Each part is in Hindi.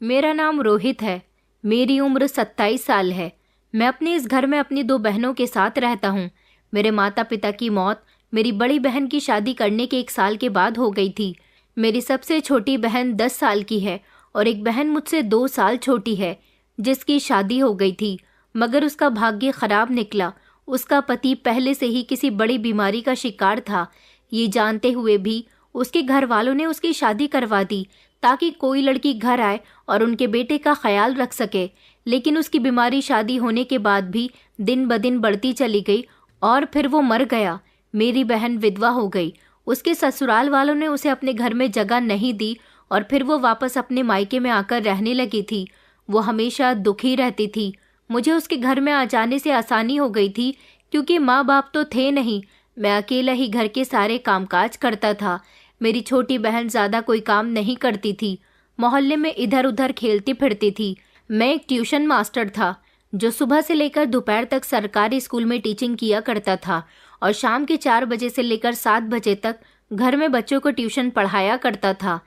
मेरा नाम रोहित है। मेरी उम्र 27 साल है। मैं अपने इस घर में अपनी 2 बहनों के साथ रहता हूँ। मेरे माता पिता की मौत मेरी बड़ी बहन की शादी करने के 1 साल के बाद हो गई थी। मेरी सबसे छोटी बहन 10 साल की है और एक बहन मुझसे 2 साल छोटी है, जिसकी शादी हो गई थी, मगर उसका भाग्य खराब निकला। उसका पति पहले से ही किसी बड़ी बीमारी का शिकार था। ये जानते हुए भी उसके घर वालों ने उसकी शादी करवा दी ताकि कोई लड़की घर आए और उनके बेटे का ख्याल रख सके। लेकिन उसकी बीमारी शादी होने के बाद भी दिन ब दिन बढ़ती चली गई और फिर वो मर गया। मेरी बहन विधवा हो गई। उसके ससुराल वालों ने उसे अपने घर में जगह नहीं दी और फिर वो वापस अपने मायके में आकर रहने लगी थी। वो हमेशा दुखी रहती थी। मुझे उसके घर में आ जाने से आसानी हो गई थी क्योंकि माँ बाप तो थे नहीं। मैं अकेला ही घर के सारे कामकाज करता था। मेरी छोटी बहन ज़्यादा कोई काम नहीं करती थी। मोहल्ले में इधर उधर खेलती फिरती थी। मैं एक ट्यूशन मास्टर था जो सुबह से लेकर दोपहर तक सरकारी स्कूल में टीचिंग किया करता था और शाम के 4 बजे से लेकर 7 बजे तक घर में बच्चों को ट्यूशन पढ़ाया करता था।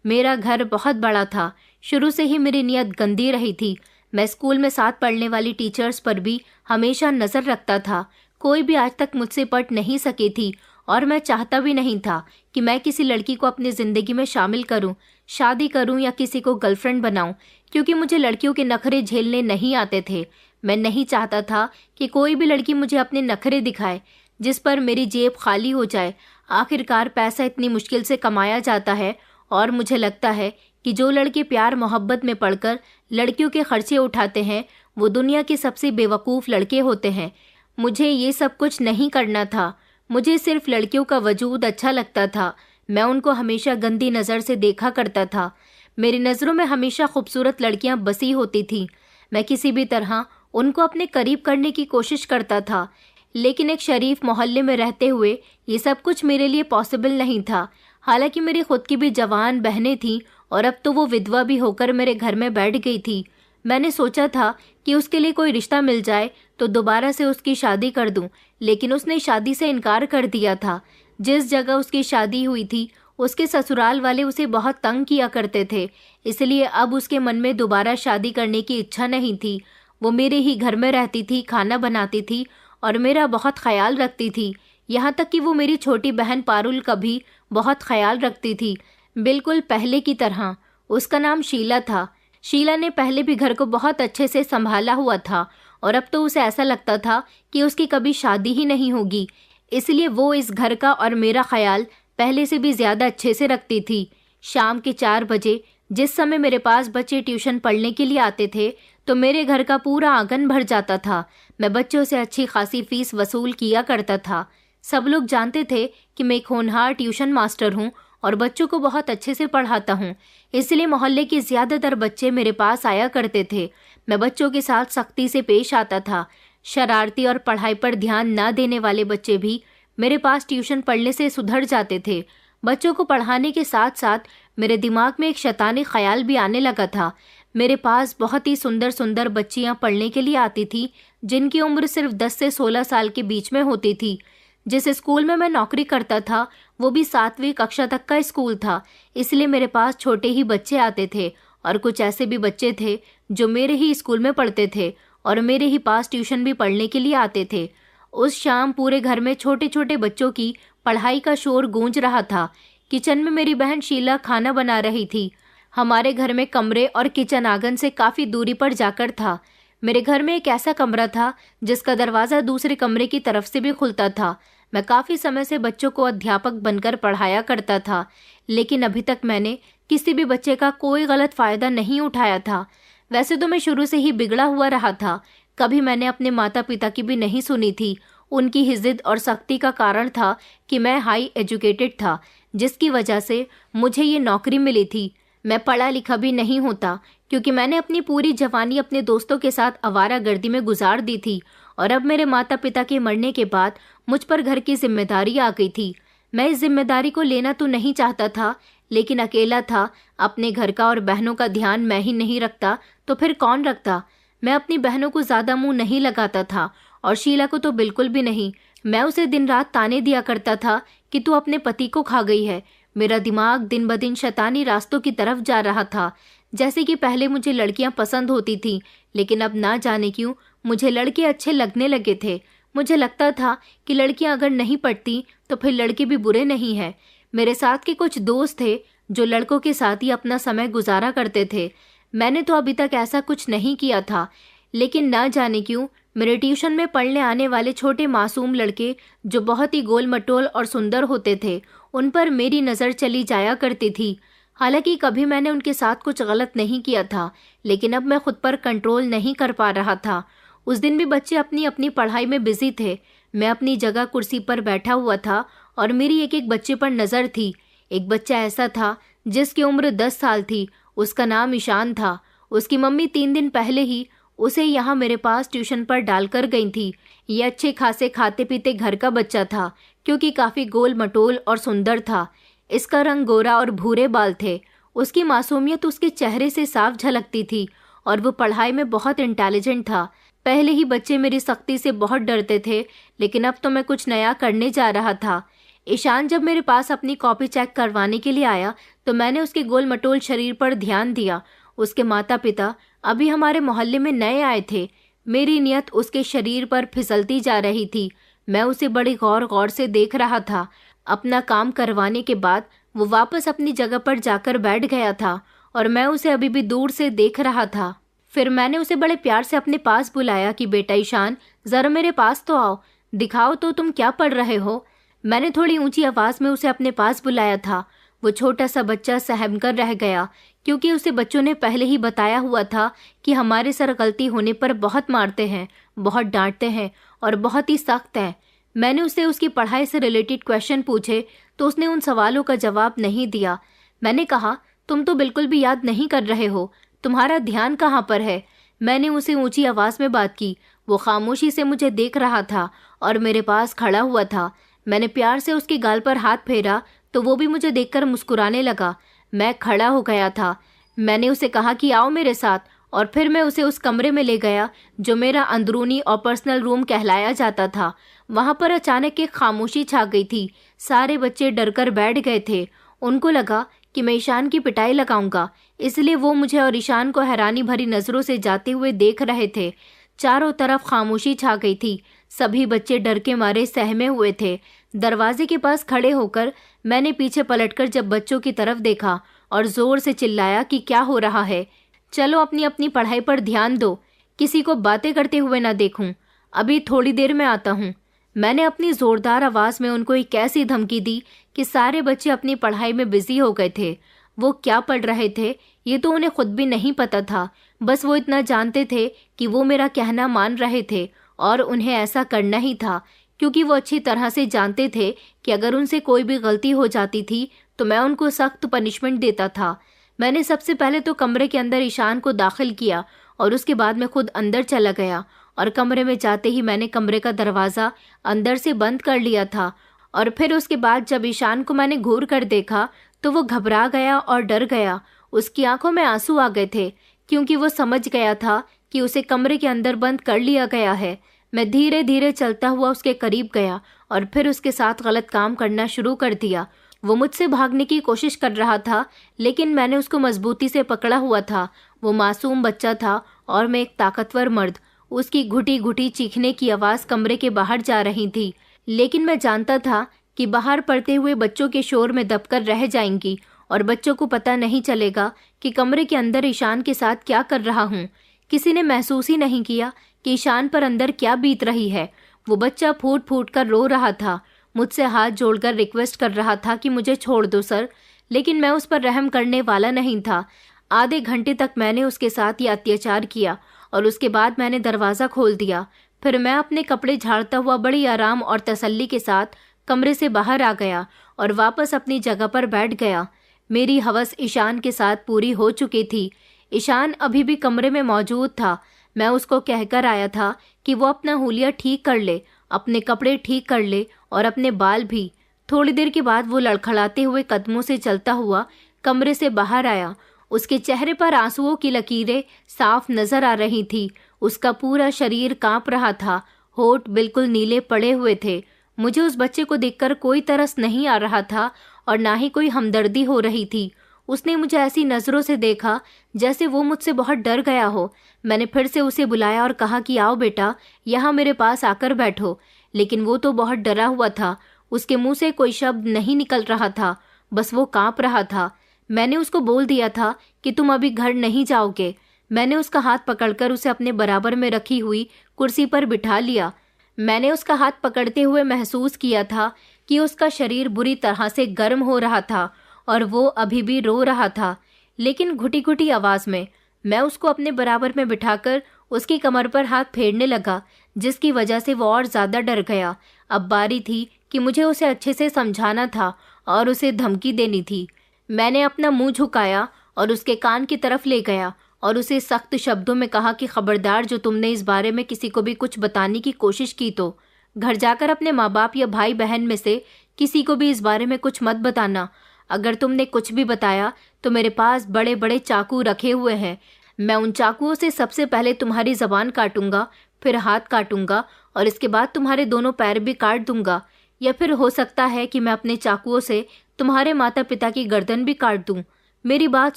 मेरा घर बहुत बड़ा था। शुरू से ही मेरी नीयत गंदी रही थी। मैं स्कूल में साथ पढ़ने वाली टीचर्स पर भी हमेशा नज़र रखता था। कोई भी आज तक मुझसे पट नहीं सकी थी और मैं चाहता भी नहीं था कि मैं किसी लड़की को अपनी ज़िंदगी में शामिल करूं, शादी करूं या किसी को गर्लफ्रेंड बनाऊं, क्योंकि मुझे लड़कियों के नखरे झेलने नहीं आते थे। मैं नहीं चाहता था कि कोई भी लड़की मुझे अपने नखरे दिखाए जिस पर मेरी जेब खाली हो जाए। आखिरकार पैसा इतनी मुश्किल से कमाया जाता है और मुझे लगता है कि जो लड़के प्यार मोहब्बत में पड़कर लड़कियों के खर्चे उठाते हैं वो दुनिया के सबसे बेवकूफ़ लड़के होते हैं। मुझे ये सब कुछ नहीं करना था। मुझे सिर्फ लड़कियों का वजूद अच्छा लगता था। मैं उनको हमेशा गंदी नज़र से देखा करता था। मेरी नज़रों में हमेशा खूबसूरत लड़कियां बसी होती थीं। मैं किसी भी तरह उनको अपने करीब करने की कोशिश करता था, लेकिन एक शरीफ मोहल्ले में रहते हुए ये सब कुछ मेरे लिए पॉसिबल नहीं था। हालांकि मेरी खुद की भी जवान बहनें थीं और अब तो वो विधवा भी होकर मेरे घर में बैठ गई थी। मैंने सोचा था कि उसके लिए कोई रिश्ता मिल जाए तो दोबारा से उसकी शादी कर दूं, लेकिन उसने शादी से इनकार कर दिया था। जिस जगह उसकी शादी हुई थी उसके ससुराल वाले उसे बहुत तंग किया करते थे, इसलिए अब उसके मन में दोबारा शादी करने की इच्छा नहीं थी। वो मेरे ही घर में रहती थी, खाना बनाती थी और मेरा बहुत ख्याल रखती थी। यहाँ तक कि वो मेरी छोटी बहन पारुल का भी बहुत ख्याल रखती थी, बिल्कुल पहले की तरह। उसका नाम शीला था। शीला ने पहले भी घर को बहुत अच्छे से संभाला हुआ था और अब तो उसे ऐसा लगता था कि उसकी कभी शादी ही नहीं होगी, इसलिए वो इस घर का और मेरा ख्याल पहले से भी ज़्यादा अच्छे से रखती थी। शाम के 4 बजे जिस समय मेरे पास बच्चे ट्यूशन पढ़ने के लिए आते थे तो मेरे घर का पूरा आंगन भर जाता था। मैं बच्चों से अच्छी खासी फीस वसूल किया करता था। सब लोग जानते थे कि मैं एक होनहार ट्यूशन मास्टर हूँ और बच्चों को बहुत अच्छे से पढ़ाता हूँ, इसलिए मोहल्ले के ज़्यादातर बच्चे मेरे पास आया करते थे। मैं बच्चों के साथ सख्ती से पेश आता था। शरारती और पढ़ाई पर ध्यान न देने वाले बच्चे भी मेरे पास ट्यूशन पढ़ने से सुधर जाते थे। बच्चों को पढ़ाने के साथ साथ मेरे दिमाग में एक शैतानी ख्याल भी आने लगा था। मेरे पास बहुत ही सुंदर सुंदर बच्चियां पढ़ने के लिए आती थी जिनकी उम्र सिर्फ 10 से 16 साल के बीच में होती थी। जिस स्कूल में मैं नौकरी करता था वो भी 7वीं कक्षा तक का स्कूल था, इसलिए मेरे पास छोटे ही बच्चे आते थे और कुछ ऐसे भी बच्चे थे जो मेरे ही स्कूल में पढ़ते थे और मेरे ही पास ट्यूशन भी पढ़ने के लिए आते थे। उस शाम पूरे घर में छोटे छोटे बच्चों की पढ़ाई का शोर गूंज रहा था। किचन में मेरी बहन शीला खाना बना रही थी। हमारे घर में कमरे और किचन आंगन से काफ़ी दूरी पर जाकर था। मेरे घर में एक ऐसा कमरा था जिसका दरवाज़ा दूसरे कमरे की तरफ से भी खुलता था। मैं काफ़ी समय से बच्चों को अध्यापक बनकर पढ़ाया करता था, लेकिन अभी तक मैंने किसी भी बच्चे का कोई गलत फ़ायदा नहीं उठाया था। वैसे तो मैं शुरू से ही बिगड़ा हुआ रहा था। कभी मैंने अपने माता पिता की भी नहीं सुनी थी। उनकी ही जिद और सख्ती का कारण था कि मैं हाई एजुकेटेड था, जिसकी वजह से मुझे ये नौकरी मिली थी। मैं पढ़ा लिखा भी नहीं होता क्योंकि मैंने अपनी पूरी जवानी अपने दोस्तों के साथ आवारागर्दी में गुजार दी थी और अब मेरे माता पिता के मरने के बाद मुझ पर घर की जिम्मेदारी आ गई थी। मैं इस जिम्मेदारी को लेना तो नहीं चाहता था, लेकिन अकेला था। अपने घर का और बहनों का ध्यान मैं ही नहीं रखता तो फिर कौन रखता। मैं अपनी बहनों को ज़्यादा मुंह नहीं लगाता था और शीला को तो बिल्कुल भी नहीं। मैं उसे दिन रात ताने दिया करता था कि तू अपने पति को खा गई है। मेरा दिमाग दिन ब दिन शैतानी रास्तों की तरफ जा रहा था। जैसे कि पहले मुझे लड़कियां पसंद होती थीं, लेकिन अब ना जाने क्यों मुझे लड़के अच्छे लगने लगे थे। मुझे लगता था कि लड़कियां अगर नहीं पढ़ती तो फिर लड़के भी बुरे नहीं हैं। मेरे साथ के कुछ दोस्त थे जो लड़कों के साथ ही अपना समय गुजारा करते थे। मैंने तो अभी तक ऐसा कुछ नहीं किया था, लेकिन ना जाने क्यों मेरे ट्यूशन में पढ़ने आने वाले छोटे मासूम लड़के जो बहुत ही गोल मटोल और सुंदर होते थे, उन पर मेरी नज़र चली जाया करती थी। हालांकि कभी मैंने उनके साथ कुछ गलत नहीं किया था, लेकिन अब मैं खुद पर कंट्रोल नहीं कर पा रहा था। उस दिन भी बच्चे अपनी अपनी पढ़ाई में बिजी थे। मैं अपनी जगह कुर्सी पर बैठा हुआ था और मेरी एक एक बच्चे पर नज़र थी। एक बच्चा ऐसा था जिसकी उम्र 10 साल थी। उसका नाम ईशान था। उसकी मम्मी 3 दिन पहले ही उसे यहाँ मेरे पास ट्यूशन पर डालकर गई थी। ये अच्छे खासे खाते पीते घर का बच्चा था, क्योंकि काफ़ी गोल मटोल और सुंदर था। इसका रंग गोरा और भूरे बाल थे। उसकी मासूमियत उसके चेहरे से साफ झलकती थी और वो पढ़ाई में बहुत इंटेलिजेंट था। पहले ही बच्चे मेरी सख्ती से बहुत डरते थे, लेकिन अब तो मैं कुछ नया करने जा रहा था। ईशान जब मेरे पास अपनी कॉपी चेक करवाने के लिए आया तो मैंने उसके गोल मटोल शरीर पर ध्यान दिया। उसके माता पिता अभी हमारे मोहल्ले में नए आए थे। मेरी नियत उसके शरीर पर फिसलती जा रही थी। मैं उसे बड़ी गौर गौर से देख रहा था। अपना काम करवाने के बाद वो वापस अपनी जगह पर जाकर बैठ गया था और मैं उसे अभी भी दूर से देख रहा था। फिर मैंने उसे बड़े प्यार से अपने पास बुलाया कि बेटा ईशान, ज़रा मेरे पास तो आओ, दिखाओ तो तुम क्या पढ़ रहे हो। मैंने थोड़ी ऊंची आवाज़ में उसे अपने पास बुलाया था। वो छोटा सा बच्चा सहम कर रह गया, क्योंकि उसे बच्चों ने पहले ही बताया हुआ था कि हमारे सर गलती होने पर बहुत मारते हैं, बहुत डांटते हैं और बहुत ही सख्त हैं। मैंने उससे उसकी पढ़ाई से रिलेटेड क्वेश्चन पूछे तो उसने उन सवालों का जवाब नहीं दिया। मैंने कहा, तुम तो बिल्कुल भी याद नहीं कर रहे हो, तुम्हारा ध्यान कहाँ पर है। मैंने उसे ऊंची आवाज़ में बात की। वो खामोशी से मुझे देख रहा था और मेरे पास खड़ा हुआ था। मैंने प्यार से उसके गाल पर हाथ फेरा तो वो भी मुझे देखकर मुस्कुराने लगा। मैं खड़ा हो गया था। मैंने उसे कहा कि आओ मेरे साथ, और फिर मैं उसे उस कमरे में ले गया जो मेरा अंदरूनी और पर्सनल रूम कहलाया जाता था। वहाँ पर अचानक एक खामोशी छा गई थी। सारे बच्चे डरकर बैठ गए थे। उनको लगा कि मैं ईशान की पिटाई लगाऊंगा, इसलिए वो मुझे और ईशान को हैरानी भरी नज़रों से जाते हुए देख रहे थे। चारों तरफ खामोशी छा गई थी। सभी बच्चे डर के मारे सहमे हुए थे। दरवाजे के पास खड़े होकर मैंने पीछे पलटकर जब बच्चों की तरफ देखा और जोर से चिल्लाया कि क्या हो रहा है, चलो अपनी अपनी पढ़ाई पर ध्यान दो, किसी को बातें करते हुए ना देखूं, अभी थोड़ी देर में आता हूं। मैंने अपनी जोरदार आवाज़ में उनको एक ऐसी धमकी दी कि सारे बच्चे अपनी पढ़ाई में बिजी हो गए थे। वो क्या पढ़ रहे थे ये तो उन्हें खुद भी नहीं पता था। बस वो इतना जानते थे कि वो मेरा कहना मान रहे थे और उन्हें ऐसा करना ही था, क्योंकि वो अच्छी तरह से जानते थे कि अगर उनसे कोई भी गलती हो जाती थी तो मैं उनको सख्त पनिशमेंट देता था। मैंने सबसे पहले तो कमरे के अंदर ईशान को दाखिल किया और उसके बाद मैं खुद अंदर चला गया और कमरे में जाते ही मैंने कमरे का दरवाज़ा अंदर से बंद कर लिया था। और फिर उसके बाद जब ईशान को मैंने घूर कर देखा तो वो घबरा गया और डर गया। उसकी आंखों में आंसू आ गए थे, क्योंकि वो समझ गया था कि उसे कमरे के अंदर बंद कर लिया गया है। मैं धीरे धीरे चलता हुआ उसके करीब गया और फिर उसके साथ गलत काम करना शुरू कर दिया। वो मुझसे भागने की कोशिश कर रहा था, लेकिन मैंने उसको मजबूती से पकड़ा हुआ था। वो मासूम बच्चा था और मैं एक ताकतवर मर्द। उसकी घुटी घुटी चीखने की आवाज़ कमरे के बाहर जा रही थी, लेकिन मैं जानता था कि बाहर पड़ते हुए बच्चों के शोर में दबकर रह जाएंगी और बच्चों को पता नहीं चलेगा कि कमरे के अंदर ईशान के साथ क्या कर रहा हूँ। किसी ने महसूस ही नहीं किया कि ईशान पर अंदर क्या बीत रही है। वो बच्चा फूट फूट कर रो रहा था, मुझसे हाथ जोड़कर रिक्वेस्ट कर रहा था कि मुझे छोड़ दो सर, लेकिन मैं उस पर रहम करने वाला नहीं था। आधे घंटे तक मैंने उसके साथ ये अत्याचार किया और उसके बाद मैंने दरवाज़ा खोल दिया। फिर मैं अपने कपड़े झाड़ता हुआ बड़ी आराम और तसल्ली के साथ कमरे से बाहर आ गया और वापस अपनी जगह पर बैठ गया। मेरी हवस ईशान के साथ पूरी हो चुकी थी। ईशान अभी भी कमरे में मौजूद था। मैं उसको कहकर आया था कि वो अपना हुलिया ठीक कर ले, अपने कपड़े ठीक कर ले और अपने बाल भी। थोड़ी देर के बाद वो लड़खड़ाते हुए कदमों से चलता हुआ कमरे से बाहर आया। उसके चेहरे पर आंसुओं की लकीरें साफ नजर आ रही थी। उसका पूरा शरीर कांप रहा था, होठ बिल्कुल नीले पड़े हुए थे। मुझे उस बच्चे को देखकर कोई तरस नहीं आ रहा था और ना ही कोई हमदर्दी हो रही थी। उसने मुझे ऐसी नज़रों से देखा जैसे वो मुझसे बहुत डर गया हो। मैंने फिर से उसे बुलाया और कहा कि आओ बेटा, यहाँ मेरे पास आकर बैठो। लेकिन वो तो बहुत डरा हुआ था। उसके मुंह से कोई शब्द नहीं निकल रहा था, बस वो कांप रहा था। मैंने उसको बोल दिया था कि तुम अभी घर नहीं जाओगे। मैंने उसका हाथ पकड़कर उसे अपने बराबर में रखी हुई कुर्सी पर बिठा लिया। मैंने उसका हाथ पकड़ते हुए महसूस किया था कि उसका शरीर बुरी तरह से गर्म हो रहा था और वो अभी भी रो रहा था, लेकिन घुटी घुटी आवाज में। मैं उसको अपने बराबर में बिठाकर उसकी कमर पर हाथ फेरने लगा, जिसकी वजह से वो और ज्यादा डर गया। अब बारी थी कि मुझे उसे अच्छे से समझाना था और उसे धमकी देनी थी। मैंने अपना मुंह झुकाया और उसके कान की तरफ ले गया और उसे सख्त शब्दों में कहा कि खबरदार, जो तुमने इस बारे में किसी को भी कुछ बताने की कोशिश की तो घर जाकर अपने माँ बाप या भाई बहन में से किसी को भी इस बारे में कुछ मत बताना। अगर तुमने कुछ भी बताया तो मेरे पास बड़े बड़े चाकू रखे हुए हैं। मैं उन चाकुओं से सबसे पहले तुम्हारी जबान काटूंगा, फिर हाथ काटूंगा और इसके बाद तुम्हारे दोनों पैर भी काट दूंगा। या फिर हो सकता है कि मैं अपने चाकुओं से तुम्हारे माता पिता की गर्दन भी काट दूं। मेरी बात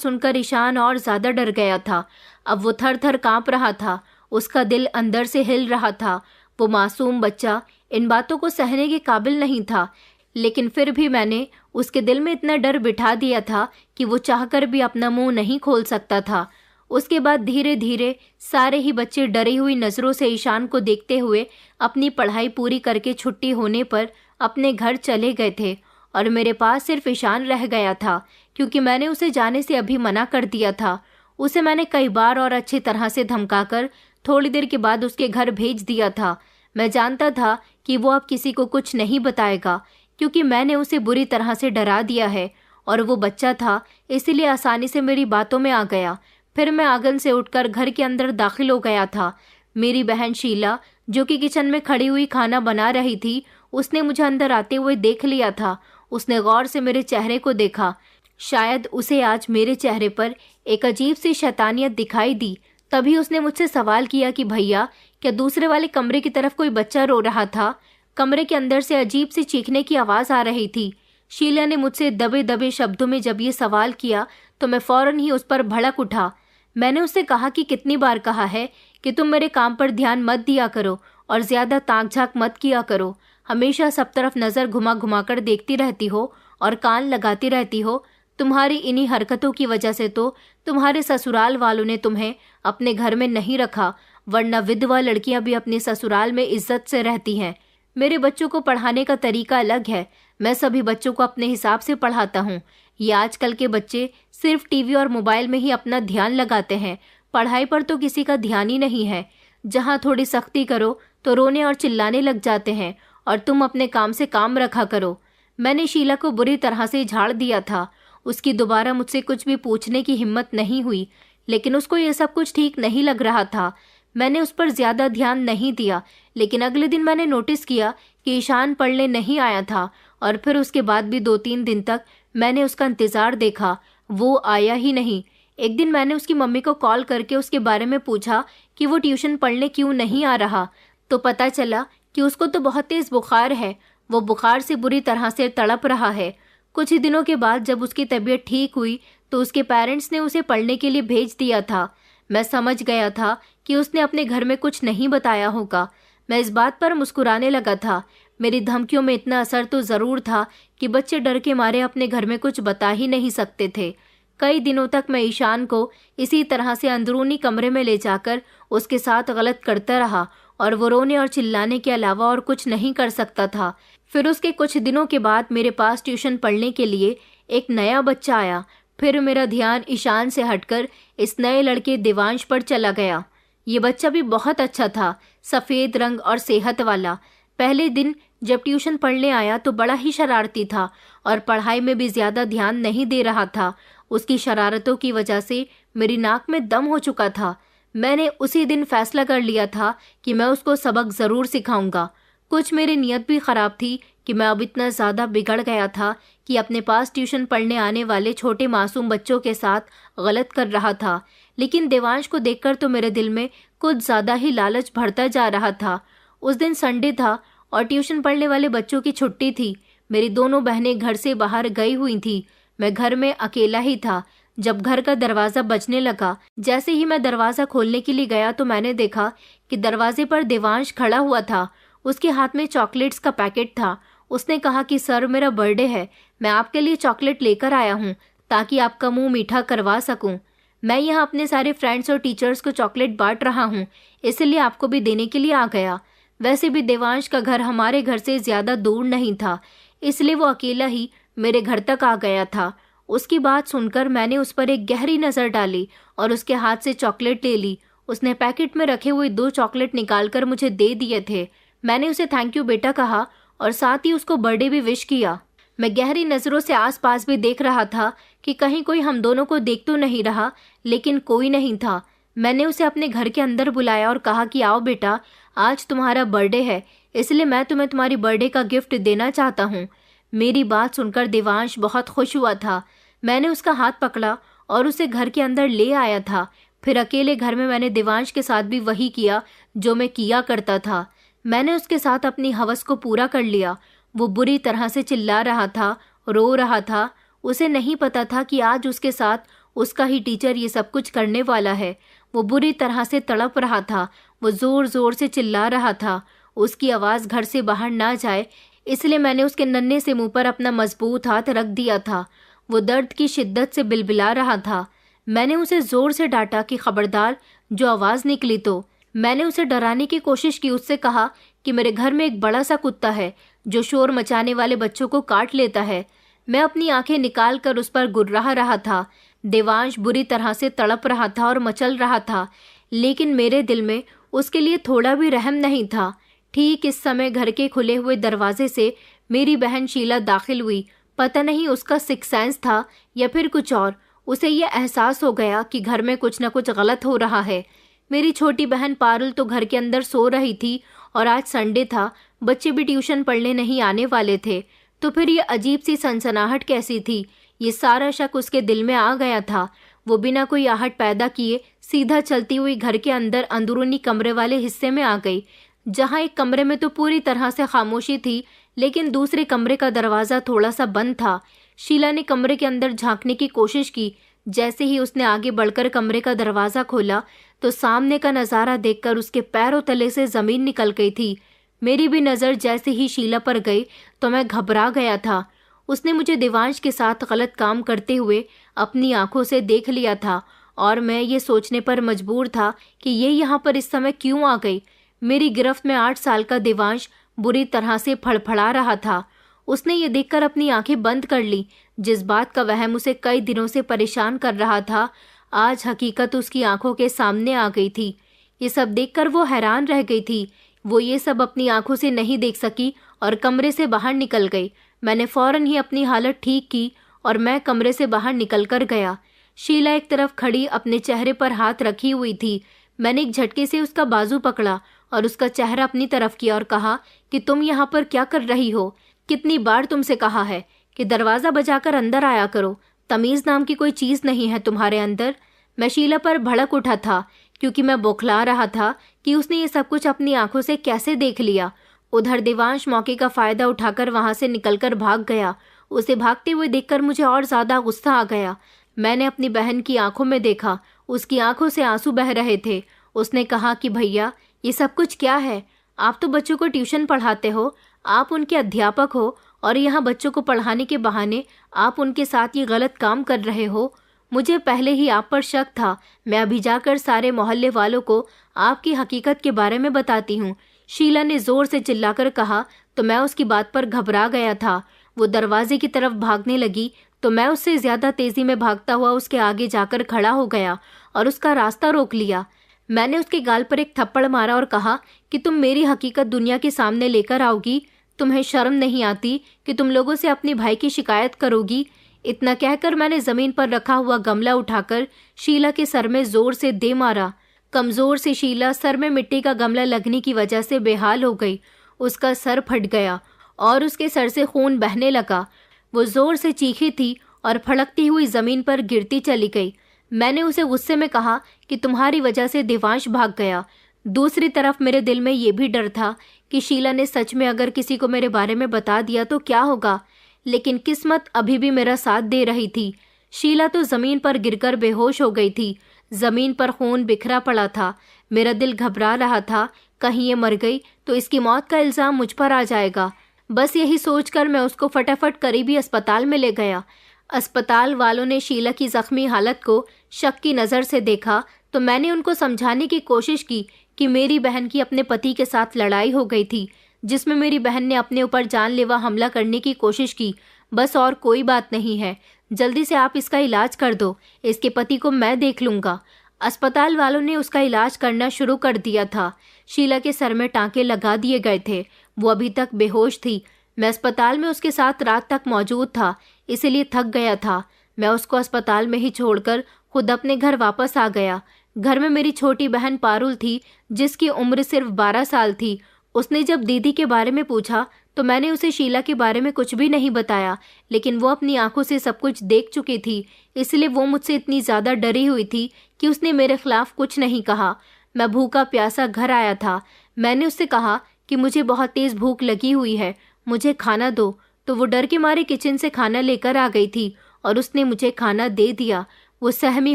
सुनकर ईशान और ज्यादा डर गया था। अब वो थर थर कांप रहा था, उसका दिल अंदर से हिल रहा था। वो मासूम बच्चा इन बातों को सहने के काबिल नहीं था, लेकिन फिर भी मैंने उसके दिल में इतना डर बिठा दिया था कि वो चाहकर भी अपना मुंह नहीं खोल सकता था। उसके बाद धीरे धीरे सारे ही बच्चे डरी हुई नजरों से ईशान को देखते हुए अपनी पढ़ाई पूरी करके छुट्टी होने पर अपने घर चले गए थे और मेरे पास सिर्फ ईशान रह गया था, क्योंकि मैंने उसे जाने से अभी मना कर दिया था। उसे मैंने कई बार और अच्छी तरह से धमकाकर थोड़ी देर के बाद उसके घर भेज दिया था। मैं जानता था कि वो अब किसी को कुछ नहीं बताएगा, क्योंकि मैंने उसे बुरी तरह से डरा दिया है और वो बच्चा था, इसीलिए आसानी से मेरी बातों में आ गया। फिर मैं आंगन से उठकर घर के अंदर दाखिल हो गया था। मेरी बहन शीला, जो कि किचन में खड़ी हुई खाना बना रही थी, उसने मुझे अंदर आते हुए देख लिया था। उसने गौर से मेरे चेहरे को देखा। शायद उसे आज मेरे चेहरे पर एक अजीब सी शैतानियत दिखाई दी। तभी उसने मुझसे सवाल किया कि भैया, क्या दूसरे वाले कमरे की तरफ कोई बच्चा रो रहा था? कमरे के अंदर से अजीब सी चीखने की आवाज आ रही थी। शीला ने मुझसे दबे दबे शब्दों में जब ये सवाल किया तो मैं फौरन ही उस पर भड़क उठा। मैंने उससे कहा कि कितनी बार कहा है कि तुम मेरे काम पर ध्यान मत दिया करो और ज्यादा ताक झांक मत किया करो। हमेशा सब तरफ नजर घुमा घुमा कर देखती रहती हो और कान लगाती रहती हो। तुम्हारी इन्हीं हरकतों की वजह से तो तुम्हारे ससुराल वालों ने तुम्हें अपने घर में नहीं रखा, वरना विधवा लड़कियां भी अपने ससुराल में इज्जत से रहती हैं। मेरे बच्चों को पढ़ाने का तरीका अलग है। मैं सभी बच्चों को अपने हिसाब से पढ़ाता हूँ। ये आजकल के बच्चे सिर्फ टीवी और मोबाइल में ही अपना ध्यान लगाते हैं। पढ़ाई पर तो किसी का ध्यान ही नहीं है। जहाँ थोड़ी सख्ती करो तो रोने और चिल्लाने लग जाते हैं, और तुम अपने काम से काम रखा करो। मैंने शीला को बुरी तरह से झाड़ दिया था। उसकी दोबारा मुझसे कुछ भी पूछने की हिम्मत नहीं हुई, लेकिन उसको ये सब कुछ ठीक नहीं लग रहा था। मैंने उस पर ज्यादा ध्यान नहीं दिया, लेकिन अगले दिन मैंने नोटिस किया कि ईशान पढ़ने नहीं आया था, और फिर उसके बाद भी 2-3 दिन तक मैंने उसका इंतजार देखा। वो आया ही नहीं। एक दिन मैंने उसकी मम्मी को कॉल करके उसके बारे में पूछा कि वो ट्यूशन पढ़ने क्यों नहीं आ रहा, तो पता चला कि उसको तो बहुत तेज बुखार है। वो बुखार से बुरी तरह से तड़प रहा है। कुछ ही दिनों के बाद जब उसकी तबीयत ठीक हुई तो उसके पेरेंट्स ने उसे पढ़ने के लिए भेज दिया था। मैं समझ गया था कि उसने अपने घर में कुछ नहीं बताया होगा। मैं इस बात पर मुस्कुराने लगा था। मेरी धमकियों में इतना असर तो जरूर था कि बच्चे डर के मारे अपने घर में कुछ बता ही नहीं सकते थे। कई दिनों तक मैं ईशान को इसी तरह से अंदरूनी कमरे में ले जाकर उसके साथ गलत करता रहा, और वो रोने और चिल्लाने के अलावा और कुछ नहीं कर सकता था। फिर उसके कुछ दिनों के बाद मेरे पास ट्यूशन पढ़ने के लिए एक नया बच्चा आया। फिर मेरा ध्यान ईशान से हटकर इस नए लड़के देवांश पर चला गया। ये बच्चा भी बहुत अच्छा था, सफ़ेद रंग और सेहत वाला। पहले दिन जब ट्यूशन पढ़ने आया तो बड़ा ही शरारती था और पढ़ाई में भी ज़्यादा ध्यान नहीं दे रहा था। उसकी शरारतों की वजह से मेरी नाक में दम हो चुका था। मैंने उसी दिन फैसला कर लिया था कि मैं उसको सबक ज़रूर सिखाऊंगा। कुछ मेरी नीयत भी ख़राब थी कि मैं अब इतना ज़्यादा बिगड़ गया था कि अपने पास ट्यूशन पढ़ने आने वाले छोटे मासूम बच्चों के साथ गलत कर रहा था। लेकिन देवांश को देखकर तो मेरे दिल में कुछ ज़्यादा ही लालच बढ़ता जा रहा था। उस दिन संडे था और ट्यूशन पढ़ने वाले बच्चों की छुट्टी थी। मेरी दोनों बहनें घर से बाहर गई हुई थी। मैं घर में अकेला ही था। जब घर का दरवाज़ा बजने लगा, जैसे ही मैं दरवाज़ा खोलने के लिए गया तो मैंने देखा कि दरवाजे पर देवांश खड़ा हुआ था। उसके हाथ में चॉकलेट्स का पैकेट था। उसने कहा कि सर, मेरा बर्थडे है, मैं आपके लिए चॉकलेट लेकर आया हूँ ताकि आपका मुंह मीठा करवा सकूं। मैं यहाँ अपने सारे फ्रेंड्स और टीचर्स को चॉकलेट बांट रहा हूँ, इसलिए आपको भी देने के लिए आ गया। वैसे भी देवांश का घर हमारे घर से ज़्यादा दूर नहीं था, इसलिए वो अकेला ही मेरे घर तक आ गया था। उसकी बात सुनकर मैंने उस पर एक गहरी नज़र डाली और उसके हाथ से चॉकलेट ले ली। उसने पैकेट में रखे हुए 2 चॉकलेट निकालकर मुझे दे दिए थे। मैंने उसे थैंक यू बेटा कहा और साथ ही उसको बर्थडे भी विश किया। मैं गहरी नज़रों से आसपास भी देख रहा था कि कहीं कोई हम दोनों को देख तो नहीं रहा, लेकिन कोई नहीं था। मैंने उसे अपने घर के अंदर बुलाया और कहा कि आओ बेटा, आज तुम्हारा बर्थडे है, इसलिए मैं तुम्हें तुम्हारी बर्थडे का गिफ्ट देना चाहता हूँ। मेरी बात सुनकर देवांश बहुत खुश हुआ था। मैंने उसका हाथ पकड़ा और उसे घर के अंदर ले आया था। फिर अकेले घर में मैंने देवांश के साथ भी वही किया जो मैं किया करता था। मैंने उसके साथ अपनी हवस को पूरा कर लिया। वो बुरी तरह से चिल्ला रहा था, रो रहा था। उसे नहीं पता था कि आज उसके साथ उसका ही टीचर ये सब कुछ करने वाला है। वो बुरी तरह से तड़प रहा था। वो ज़ोर ज़ोर से चिल्ला रहा था। उसकी आवाज़ घर से बाहर ना जाए, इसलिए मैंने उसके नन्हे से मुंह पर अपना मजबूत हाथ रख दिया था। वो दर्द की शिद्दत से बिलबिला रहा था। मैंने उसे ज़ोर से डांटा कि खबरदार, जो आवाज़ निकली तो। मैंने उसे डराने की कोशिश की। उससे कहा कि मेरे घर में एक बड़ा सा कुत्ता है जो शोर मचाने वाले बच्चों को काट लेता है। मैं अपनी आंखें निकाल कर उस पर गुर्राह रहा था। देवांश बुरी तरह से तड़प रहा था और मचल रहा था, लेकिन मेरे दिल में उसके लिए थोड़ा भी रहम नहीं था। ठीक इस समय घर के खुले हुए दरवाजे से मेरी बहन शीला दाखिल हुई। पता नहीं उसका सिक्स सेंस था या फिर कुछ और। उसे यह एहसास हो गया कि घर में कुछ न कुछ गलत हो रहा है। मेरी छोटी बहन पारुल तो घर के अंदर सो रही थी और आज संडे था, बच्चे भी ट्यूशन पढ़ने नहीं आने वाले थे। तो फिर ये अजीब सी सनसनाहट कैसी थी? ये सारा शक उसके दिल में आ गया था। वो बिना कोई आहट पैदा किए सीधा चलती हुई घर के अंदर अंदरूनी कमरे वाले हिस्से में आ गई, जहाँ एक कमरे में तो पूरी तरह से खामोशी थी, लेकिन दूसरे कमरे का दरवाज़ा थोड़ा सा बंद था। शीला ने कमरे के अंदर झांकने की कोशिश की। जैसे ही उसने आगे बढ़कर कमरे का दरवाज़ा खोला तो सामने का नज़ारा देखकर उसके पैरों तले से ज़मीन निकल गई थी। मेरी भी नज़र जैसे ही शीला पर गई तो मैं घबरा गया था। उसने मुझे देवांश के साथ गलत काम करते हुए अपनी आंखों से देख लिया था और मैं ये सोचने पर मजबूर था कि ये यहाँ पर इस समय क्यों आ गई। मेरी गिरफ्त में 8 साल का देवांश बुरी तरह से फड़फड़ा रहा था। उसने ये देखकर अपनी आंखें बंद कर ली। जिस बात का वहम उसे कई दिनों से परेशान कर रहा था, आज हकीकत उसकी आंखों के सामने आ गई थी। ये सब देखकर वो हैरान रह गई थी। वो ये सब अपनी आंखों से नहीं देख सकी और कमरे से बाहर निकल गई। मैंने फौरन ही अपनी हालत ठीक की और मैं कमरे से बाहर निकल कर गया। शीला एक तरफ खड़ी अपने चेहरे पर हाथ रखी हुई थी। मैंने एक झटके से उसका बाजू पकड़ा और उसका चेहरा अपनी तरफ किया और कहा कि तुम यहाँ पर क्या कर रही हो? कितनी बार तुमसे कहा है कि दरवाज़ा बजाकर अंदर आया करो। तमीज़ नाम की कोई चीज़ नहीं है तुम्हारे अंदर। मैं शीला पर भड़क उठा था क्योंकि मैं बौखला रहा था कि उसने ये सब कुछ अपनी आंखों से कैसे देख लिया। उधर देवांश मौके का फ़ायदा उठाकर वहाँ से निकलकर भाग गया। उसे भागते हुए देखकर मुझे और ज़्यादा गुस्सा आ गया। मैंने अपनी बहन की आंखों में देखा, उसकी आंखों से आंसू बह रहे थे। उसने कहा कि भैया, ये सब कुछ क्या है? आप तो बच्चों को ट्यूशन पढ़ाते हो, आप उनके अध्यापक हो और यहाँ बच्चों को पढ़ाने के बहाने आप उनके साथ ये गलत काम कर रहे हो। मुझे पहले ही आप पर शक था। मैं अभी जाकर सारे मोहल्ले वालों को आपकी हकीकत के बारे में बताती हूँ। शीला ने ज़ोर से चिल्लाकर कहा तो मैं उसकी बात पर घबरा गया था। वो दरवाजे की तरफ भागने लगी तो मैं उससे ज़्यादा तेज़ी में भागता हुआ उसके आगे जाकर खड़ा हो गया और उसका रास्ता रोक लिया। मैंने उसके गाल पर एक थप्पड़ मारा और कहा कि तुम मेरी हकीकत दुनिया के सामने लेकर आओगी? तुम्हें शर्म नहीं आती कि तुम लोगों से अपने भाई की शिकायत करोगी? इतना कहकर मैंने ज़मीन पर रखा हुआ गमला उठाकर शीला के सर में ज़ोर से दे मारा। कमज़ोर से शीला सर में मिट्टी का गमला लगने की वजह से बेहाल हो गई। उसका सर फट गया और उसके सर से खून बहने लगा। वो ज़ोर से चीखी थी और फड़कती हुई ज़मीन पर गिरती चली गई। मैंने उसे गुस्से में कहा कि तुम्हारी वजह से देवांश भाग गया। दूसरी तरफ मेरे दिल में ये भी डर था कि शीला ने सच में अगर किसी को मेरे बारे में बता दिया तो क्या होगा। लेकिन किस्मत अभी भी मेरा साथ दे रही थी। शीला तो जमीन पर गिरकर बेहोश हो गई थी। जमीन पर खून बिखरा पड़ा था। मेरा दिल घबरा रहा था, कहीं ये मर गई तो इसकी मौत का इल्जाम मुझ पर आ जाएगा। बस यही सोचकर मैं उसको फटाफट करीबी अस्पताल में ले गया। अस्पताल वालों ने शीला की जख्मी हालत को शक की नज़र से देखा तो मैंने उनको समझाने की कोशिश की कि मेरी बहन की अपने पति के साथ लड़ाई हो गई थी, जिसमें मेरी बहन ने अपने ऊपर जानलेवा हमला करने की कोशिश की। बस और कोई बात नहीं है, जल्दी से आप इसका इलाज कर दो, इसके पति को मैं देख लूँगा। अस्पताल वालों ने उसका इलाज करना शुरू कर दिया था। शीला के सर में टाँके लगा दिए गए थे। वो अभी तक बेहोश थी। मैं अस्पताल में उसके साथ रात तक मौजूद था, इसीलिए थक गया था। मैं उसको अस्पताल में ही छोड़कर खुद अपने घर वापस आ गया। घर में मेरी छोटी बहन पारुल थी, जिसकी उम्र सिर्फ 12 साल थी। उसने जब दीदी के बारे में पूछा तो मैंने उसे शीला के बारे में कुछ भी नहीं बताया, लेकिन वो अपनी आंखों से सब कुछ देख चुकी थी, इसलिए वो मुझसे इतनी ज़्यादा डरी हुई थी कि उसने मेरे खिलाफ कुछ नहीं कहा। मैं भूखा प्यासा घर आया था। मैंने उससे कहा कि मुझे बहुत तेज़ भूख लगी हुई है, मुझे खाना दो, तो वो डर के मारे किचन से खाना लेकर आ गई थी और उसने मुझे खाना दे दिया। वो सहमी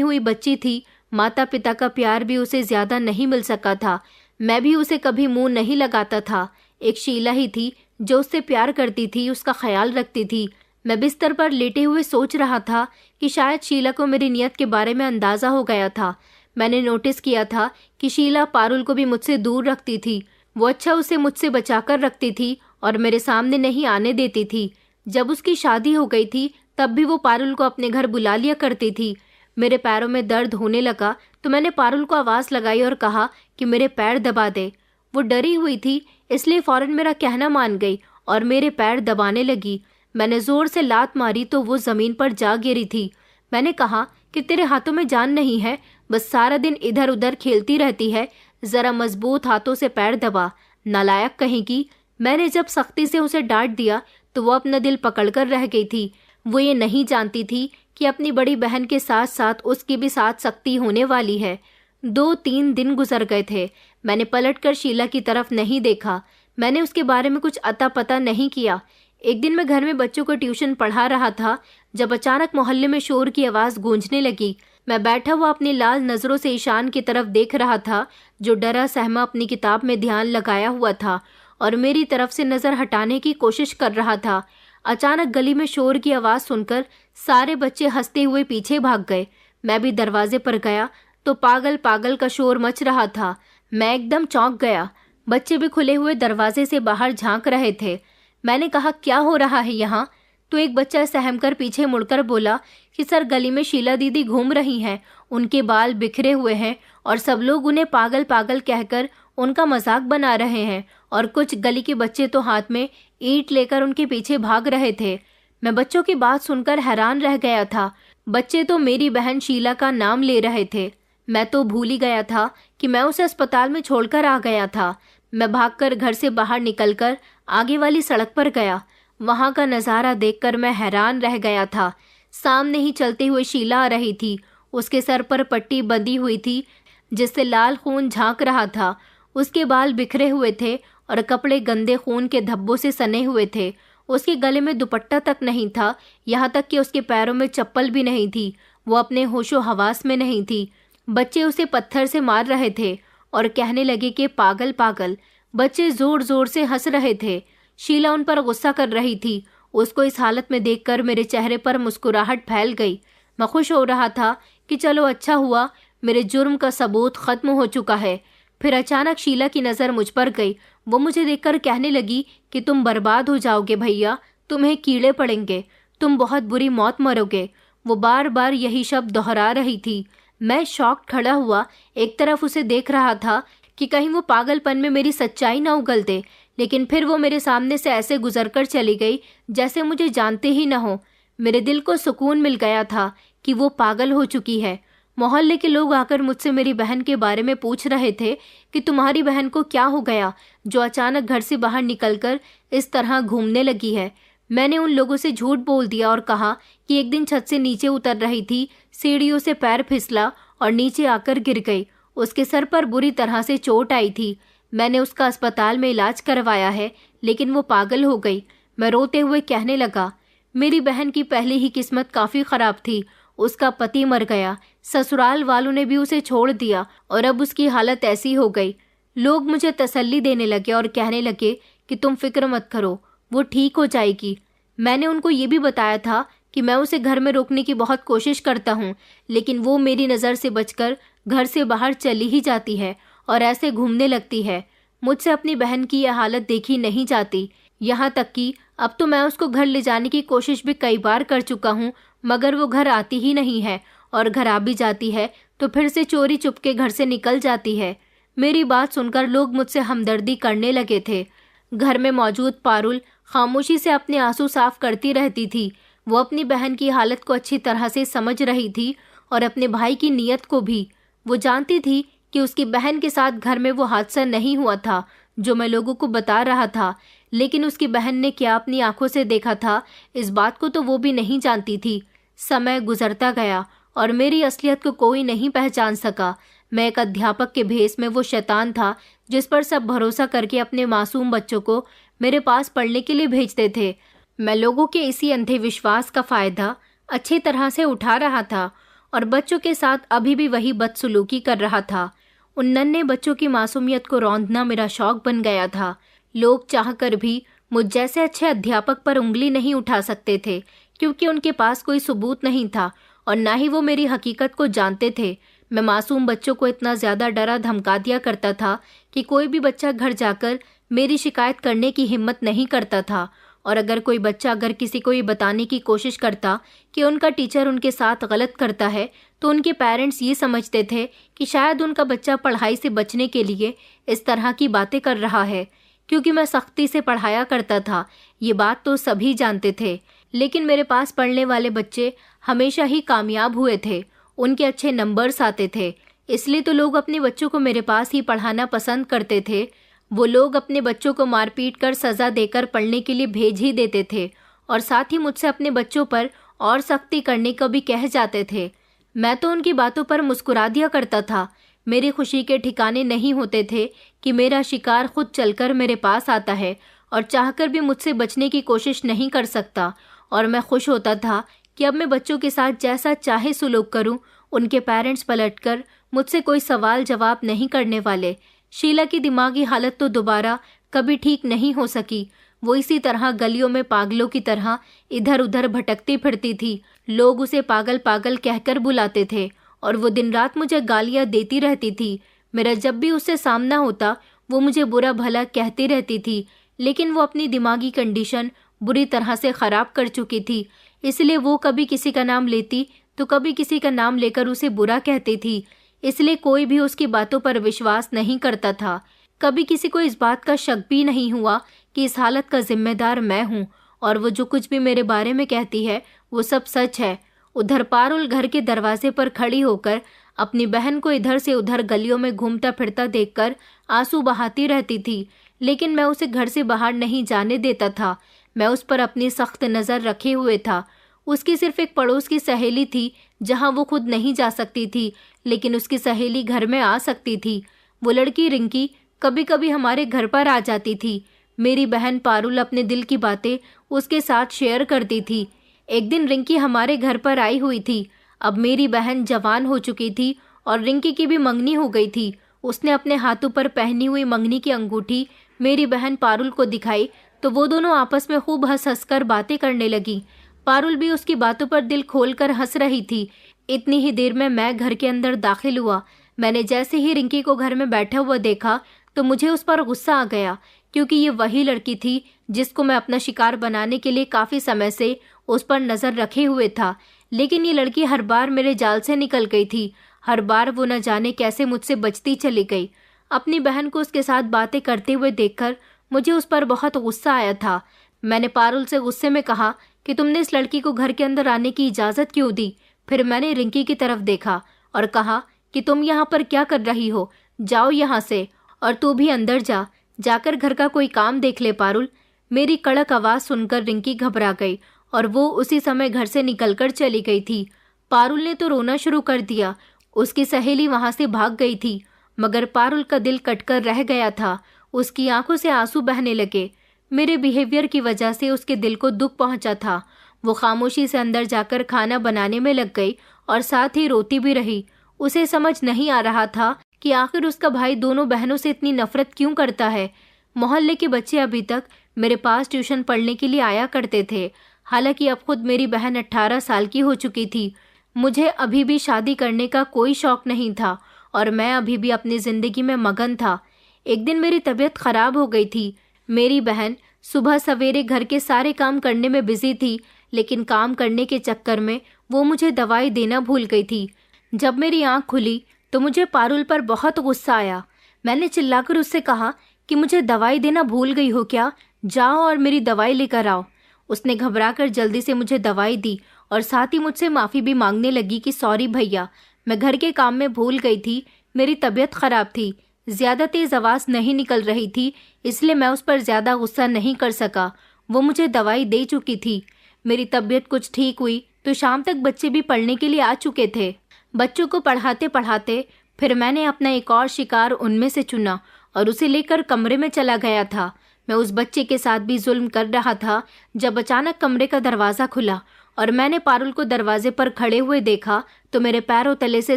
हुई बच्ची थी। माता पिता का प्यार भी उसे ज़्यादा नहीं मिल सका था। मैं भी उसे कभी मुंह नहीं लगाता था। एक शीला ही थी जो उससे प्यार करती थी, उसका ख्याल रखती थी। मैं बिस्तर पर लेटे हुए सोच रहा था कि शायद शीला को मेरी नीयत के बारे में अंदाज़ा हो गया था। मैंने नोटिस किया था कि शीला पारुल को भी मुझसे दूर रखती थी। वो अच्छा उसे मुझसे बचाकर रखती थी और मेरे सामने नहीं आने देती थी। जब उसकी शादी हो गई थी तब भी वो पारुल को अपने घर बुला लिया करती थी। मेरे पैरों में दर्द होने लगा तो मैंने पारुल को आवाज़ लगाई और कहा कि मेरे पैर दबा दे। वो डरी हुई थी, इसलिए फ़ौरन मेरा कहना मान गई और मेरे पैर दबाने लगी। मैंने ज़ोर से लात मारी तो वो ज़मीन पर जा गिरी थी। मैंने कहा कि तेरे हाथों में जान नहीं है, बस सारा दिन इधर उधर खेलती रहती है, ज़रा मजबूत हाथों से पैर दबा, नालायक कहेगी। मैंने जब सख्ती से उसे डांट दिया तो वो अपना दिल पकड़कर रह गई थी। वो ये नहीं जानती थी कि अपनी बड़ी बहन के साथ साथ उसकी भी साथ सख्ती होने वाली है। 2-3 दिन गुजर गए थे। मैंने पलटकर शीला की तरफ नहीं देखा। मैंने उसके बारे में कुछ अता पता नहीं किया। एक दिन मैं घर में बच्चों को ट्यूशन पढ़ा रहा था जब अचानक मोहल्ले में शोर की आवाज़ गूंजने लगी। मैं बैठा हुआ अपनी लाल नज़रों से ईशान की तरफ देख रहा था, जो डरा सहमा अपनी किताब में ध्यान लगाया हुआ था और मेरी तरफ से नज़र हटाने की कोशिश कर रहा था। अचानक गली में शोर की आवाज़ सुनकर सारे बच्चे हंसते हुए पीछे भाग गए। मैं भी दरवाजे पर गया तो पागल पागल का शोर मच रहा था। मैं एकदम चौंक गया। बच्चे भी खुले हुए दरवाजे से बाहर झांक रहे थे। मैंने कहा, क्या हो रहा है यहाँ? तो एक बच्चा सहमकर पीछे मुड़कर बोला कि सर, गली में शीला दीदी घूम रही हैं, उनके बाल बिखरे हुए हैं और सब लोग उन्हें पागल पागल कहकर उनका मजाक बना रहे हैं और कुछ गली के बच्चे तो हाथ में ईंट लेकर उनके पीछे भाग रहे थे। मैं बच्चों की बात सुनकर हैरान रह गया था। बच्चे तो मेरी बहन शीला का नाम ले रहे थे। मैं तो भूल ही गया था कि मैं उसे अस्पताल में छोड़कर आ गया था। मैं भागकर घर से बाहर निकलकर आगे वाली सड़क पर गया। वहां का नज़ारा देखकर मैं हैरान रह गया था। सामने ही चलते हुए शीला आ रही थी। उसके सर पर पट्टी बंधी हुई थी जिससे लाल खून झांक रहा था। उसके बाल बिखरे हुए थे और कपड़े गंदे खून के धब्बों से सने हुए थे। उसके गले में दुपट्टा तक नहीं था, यहाँ तक कि उसके पैरों में चप्पल भी नहीं थी। वो अपने होशो हवास में नहीं थी। बच्चे उसे पत्थर से मार रहे थे और कहने लगे कि पागल पागल। बच्चे जोर जोर से हंस रहे थे। शीला उन पर गुस्सा कर रही थी। उसको इस हालत में देखकर मेरे चेहरे पर मुस्कुराहट फैल गई। मैं खुश हो रहा था कि चलो अच्छा हुआ, मेरे जुर्म का सबूत खत्म हो चुका है। फिर अचानक शीला की नज़र मुझ पर गई। वो मुझे देखकर कहने लगी कि तुम बर्बाद हो जाओगे भैया, तुम्हें कीड़े पड़ेंगे, तुम बहुत बुरी मौत मरोगे। वो बार बार यही शब्द दोहरा रही थी। मैं शॉक खड़ा हुआ एक तरफ उसे देख रहा था कि कहीं वो पागलपन में मेरी सच्चाई ना उगल दे, लेकिन फिर वो मेरे सामने से ऐसे गुजरकर चली गई जैसे मुझे जानते ही न हो। मेरे दिल को सुकून मिल गया था कि वो पागल हो चुकी है। मोहल्ले के लोग आकर मुझसे मेरी बहन के बारे में पूछ रहे थे कि तुम्हारी बहन को क्या हो गया जो अचानक घर से बाहर निकलकर इस तरह घूमने लगी है। मैंने उन लोगों से झूठ बोल दिया और कहा कि एक दिन छत से नीचे उतर रही थी, सीढ़ियों से पैर फिसला और नीचे आकर गिर गई। उसके सर पर बुरी तरह से चोट आई थी। मैंने उसका अस्पताल में इलाज करवाया है, लेकिन वो पागल हो गई। मैं रोते हुए कहने लगा, मेरी बहन की पहले ही किस्मत काफ़ी ख़राब थी। उसका पति मर गया, ससुराल वालों ने भी उसे छोड़ दिया और अब उसकी हालत ऐसी हो गई। लोग मुझे तसल्ली देने लगे और कहने लगे कि तुम फिक्र मत करो, वो ठीक हो जाएगी। मैंने उनको ये भी बताया था कि मैं उसे घर में रोकने की बहुत कोशिश करता हूँ, लेकिन वो मेरी नज़र से बचकर घर से बाहर चली ही जाती है और ऐसे घूमने लगती है। मुझसे अपनी बहन की यह हालत देखी नहीं जाती। यहाँ तक कि अब तो मैं उसको घर ले जाने की कोशिश भी कई बार कर चुका हूँ, मगर वो घर आती ही नहीं है, और घर आ भी जाती है तो फिर से चोरी चुपके घर से निकल जाती है। मेरी बात सुनकर लोग मुझसे हमदर्दी करने लगे थे। घर में मौजूद पारुल खामोशी से अपने आंसू साफ करती रहती थी। वो अपनी बहन की हालत को अच्छी तरह से समझ रही थी और अपने भाई की नीयत को भी। वो जानती थी कि उसकी बहन के साथ घर में वो हादसा नहीं हुआ था जो मैं लोगों को बता रहा था, लेकिन उसकी बहन ने क्या अपनी आंखों से देखा था, इस बात को तो वो भी नहीं जानती थी। समय गुजरता गया और मेरी असलियत को कोई नहीं पहचान सका। मैं एक अध्यापक के भेष में वो शैतान था जिस पर सब भरोसा करके अपने मासूम बच्चों को मेरे पास पढ़ने के लिए भेजते थे। मैं लोगों के इसी अंधे विश्वास का फायदा अच्छी तरह से उठा रहा था और बच्चों के साथ अभी भी वही बदसलूकी कर रहा था। उन नन्हे बच्चों की मासूमियत को रौंदना मेरा शौक बन गया था। लोग चाहकर भी मुझ जैसे अच्छे अध्यापक पर उंगली नहीं उठा सकते थे, क्योंकि उनके पास कोई सबूत नहीं था और ना ही वो मेरी हकीकत को जानते थे। मैं मासूम बच्चों को इतना ज़्यादा डरा धमका दिया करता था कि कोई भी बच्चा घर जाकर मेरी शिकायत करने की हिम्मत नहीं करता था, और अगर कोई बच्चा अगर किसी को ये बताने की कोशिश करता कि उनका टीचर उनके साथ गलत करता है, तो उनके पेरेंट्स ये समझते थे कि शायद उनका बच्चा पढ़ाई से बचने के लिए इस तरह की बातें कर रहा है। क्योंकि मैं सख्ती से पढ़ाया करता था, ये बात तो सभी जानते थे, लेकिन मेरे पास पढ़ने वाले बच्चे हमेशा ही कामयाब हुए थे। उनके अच्छे नंबर्स आते थे, इसलिए तो लोग अपने बच्चों को मेरे पास ही पढ़ाना पसंद करते थे। वो लोग अपने बच्चों को मारपीट कर सज़ा देकर पढ़ने के लिए भेज ही देते थे और साथ ही मुझसे अपने बच्चों पर और सख्ती करने को भी कह जाते थे। मैं तो उनकी बातों पर मुस्कुरा दिया करता था। मेरी खुशी के ठिकाने नहीं होते थे कि मेरा शिकार खुद चलकर मेरे पास आता है और चाहकर भी मुझसे बचने की कोशिश नहीं कर सकता, और मैं खुश होता था कि अब मैं बच्चों के साथ जैसा चाहे सुलूक करूं, उनके पेरेंट्स पलटकर मुझसे कोई सवाल जवाब नहीं करने वाले। शीला की दिमागी हालत तो दोबारा कभी ठीक नहीं हो सकी। वो इसी तरह गलियों में पागलों की तरह इधर उधर भटकती फिरती थी। लोग उसे पागल पागल कहकर बुलाते थे और वो दिन रात मुझे गालियां देती रहती थी। मेरा जब भी उससे सामना होता वो मुझे बुरा भला कहती रहती थी, लेकिन वो अपनी दिमागी कंडीशन बुरी तरह से ख़राब कर चुकी थी, इसलिए वो कभी किसी का नाम लेती तो कभी किसी का नाम लेकर उसे बुरा कहती थी। इसलिए कोई भी उसकी बातों पर विश्वास नहीं करता था। कभी किसी को इस बात का शक भी नहीं हुआ कि इस हालत का जिम्मेदार मैं हूँ, और वो जो कुछ भी मेरे बारे में कहती है वो सब सच है। उधर पारुल घर के दरवाजे पर खड़ी होकर अपनी बहन को इधर से उधर गलियों में घूमता फिरता देखकर आंसू बहाती रहती थी, लेकिन मैं उसे घर से बाहर नहीं जाने देता था। मैं उस पर अपनी सख्त नज़र रखे हुए था। उसकी सिर्फ एक पड़ोस की सहेली थी जहां वो खुद नहीं जा सकती थी, लेकिन उसकी सहेली घर में आ सकती थी। वो लड़की रिंकी कभी कभी हमारे घर पर आ जाती थी। मेरी बहन पारुल अपने दिल की बातें उसके साथ शेयर करती थी। एक दिन रिंकी हमारे घर पर आई हुई थी। अब मेरी बहन जवान हो चुकी थी और रिंकी की भी मंगनी हो गई थी। उसने अपने हाथों पर पहनी हुई मंगनी की अंगूठी मेरी बहन पारुल को दिखाई तो वो दोनों आपस में खूब हंस हंस कर बातें करने लगी। पारुल भी उसकी बातों पर दिल खोलकर हंस रही थी। इतनी ही देर में मैं घर के अंदर दाखिल हुआ। मैंने जैसे ही रिंकी को घर में बैठा हुआ देखा तो मुझे उस पर गुस्सा आ गया, क्योंकि ये वही लड़की थी जिसको मैं अपना शिकार बनाने के लिए काफ़ी समय से उस पर नज़र रखे हुए था। लेकिन ये लड़की हर बार मेरे जाल से निकल गई थी। हर बार वो न जाने कैसे मुझसे बचती चली गई। अपनी बहन को उसके साथ बातें करते हुए देखकर मुझे उस पर बहुत गुस्सा आया था। मैंने पारुल से गुस्से में कहा कि तुमने इस लड़की को घर के अंदर आने की इजाज़त क्यों दी। फिर मैंने रिंकी की तरफ देखा और कहा कि तुम यहाँ पर क्या कर रही हो, जाओ यहाँ से, और तू भी अंदर जा, जाकर घर का कोई काम देख ले पारुल। मेरी कड़क आवाज़ सुनकर रिंकी घबरा गई और वो उसी समय घर से निकलकर चली गई थी। पारुल ने तो रोना शुरू कर दिया। उसकी सहेली वहां से भाग गई थी, मगर पारुल का दिल कटकर रह गया था। उसकी आंखों से आंसू बहने लगे। मेरे बिहेवियर की वजह से उसके दिल को दुख पहुंचा था। वो खामोशी से अंदर जाकर खाना बनाने में लग गई और साथ ही रोती भी रही। उसे समझ नहीं आ रहा था कि आखिर उसका भाई दोनों बहनों से इतनी नफरत क्यों करता है। मोहल्ले के बच्चे अभी तक मेरे पास ट्यूशन पढ़ने के लिए आया करते थे। हालांकि अब खुद मेरी बहन 18 साल की हो चुकी थी। मुझे अभी भी शादी करने का कोई शौक नहीं था और मैं अभी भी अपनी जिंदगी में मगन था। एक दिन मेरी तबीयत खराब हो गई थी। मेरी बहन सुबह सवेरे घर के सारे काम करने में बिजी थी, लेकिन काम करने के चक्कर में वो मुझे दवाई देना भूल गई थी। जब मेरी आंख खुली तो मुझे पारुल पर बहुत गुस्सा आया। मैंने चिल्लाकर उससे कहा कि मुझे दवाई देना भूल गई हो क्या? जाओ और मेरी दवाई लेकर आओ। उसने घबराकर जल्दी से मुझे दवाई दी और साथ ही मुझसे माफ़ी भी मांगने लगी कि सॉरी भैया, मैं घर के काम में भूल गई थी, मेरी तबीयत खराब थी। ज़्यादा तेज़ आवाज़ नहीं निकल रही थी, इसलिए मैं उस पर ज़्यादा गुस्सा नहीं कर सका। वो मुझे दवाई दे चुकी थी। मेरी तबीयत कुछ ठीक हुई तो शाम तक बच्चे भी पढ़ने के लिए आ चुके थे। बच्चों को पढ़ाते पढ़ाते फिर मैंने अपना एक और शिकार उनमें से चुना और उसे लेकर कमरे में चला गया था। मैं उस बच्चे के साथ भी जुल्म कर रहा था जब अचानक कमरे का दरवाज़ा खुला और मैंने पारुल को दरवाजे पर खड़े हुए देखा तो मेरे पैरों तले से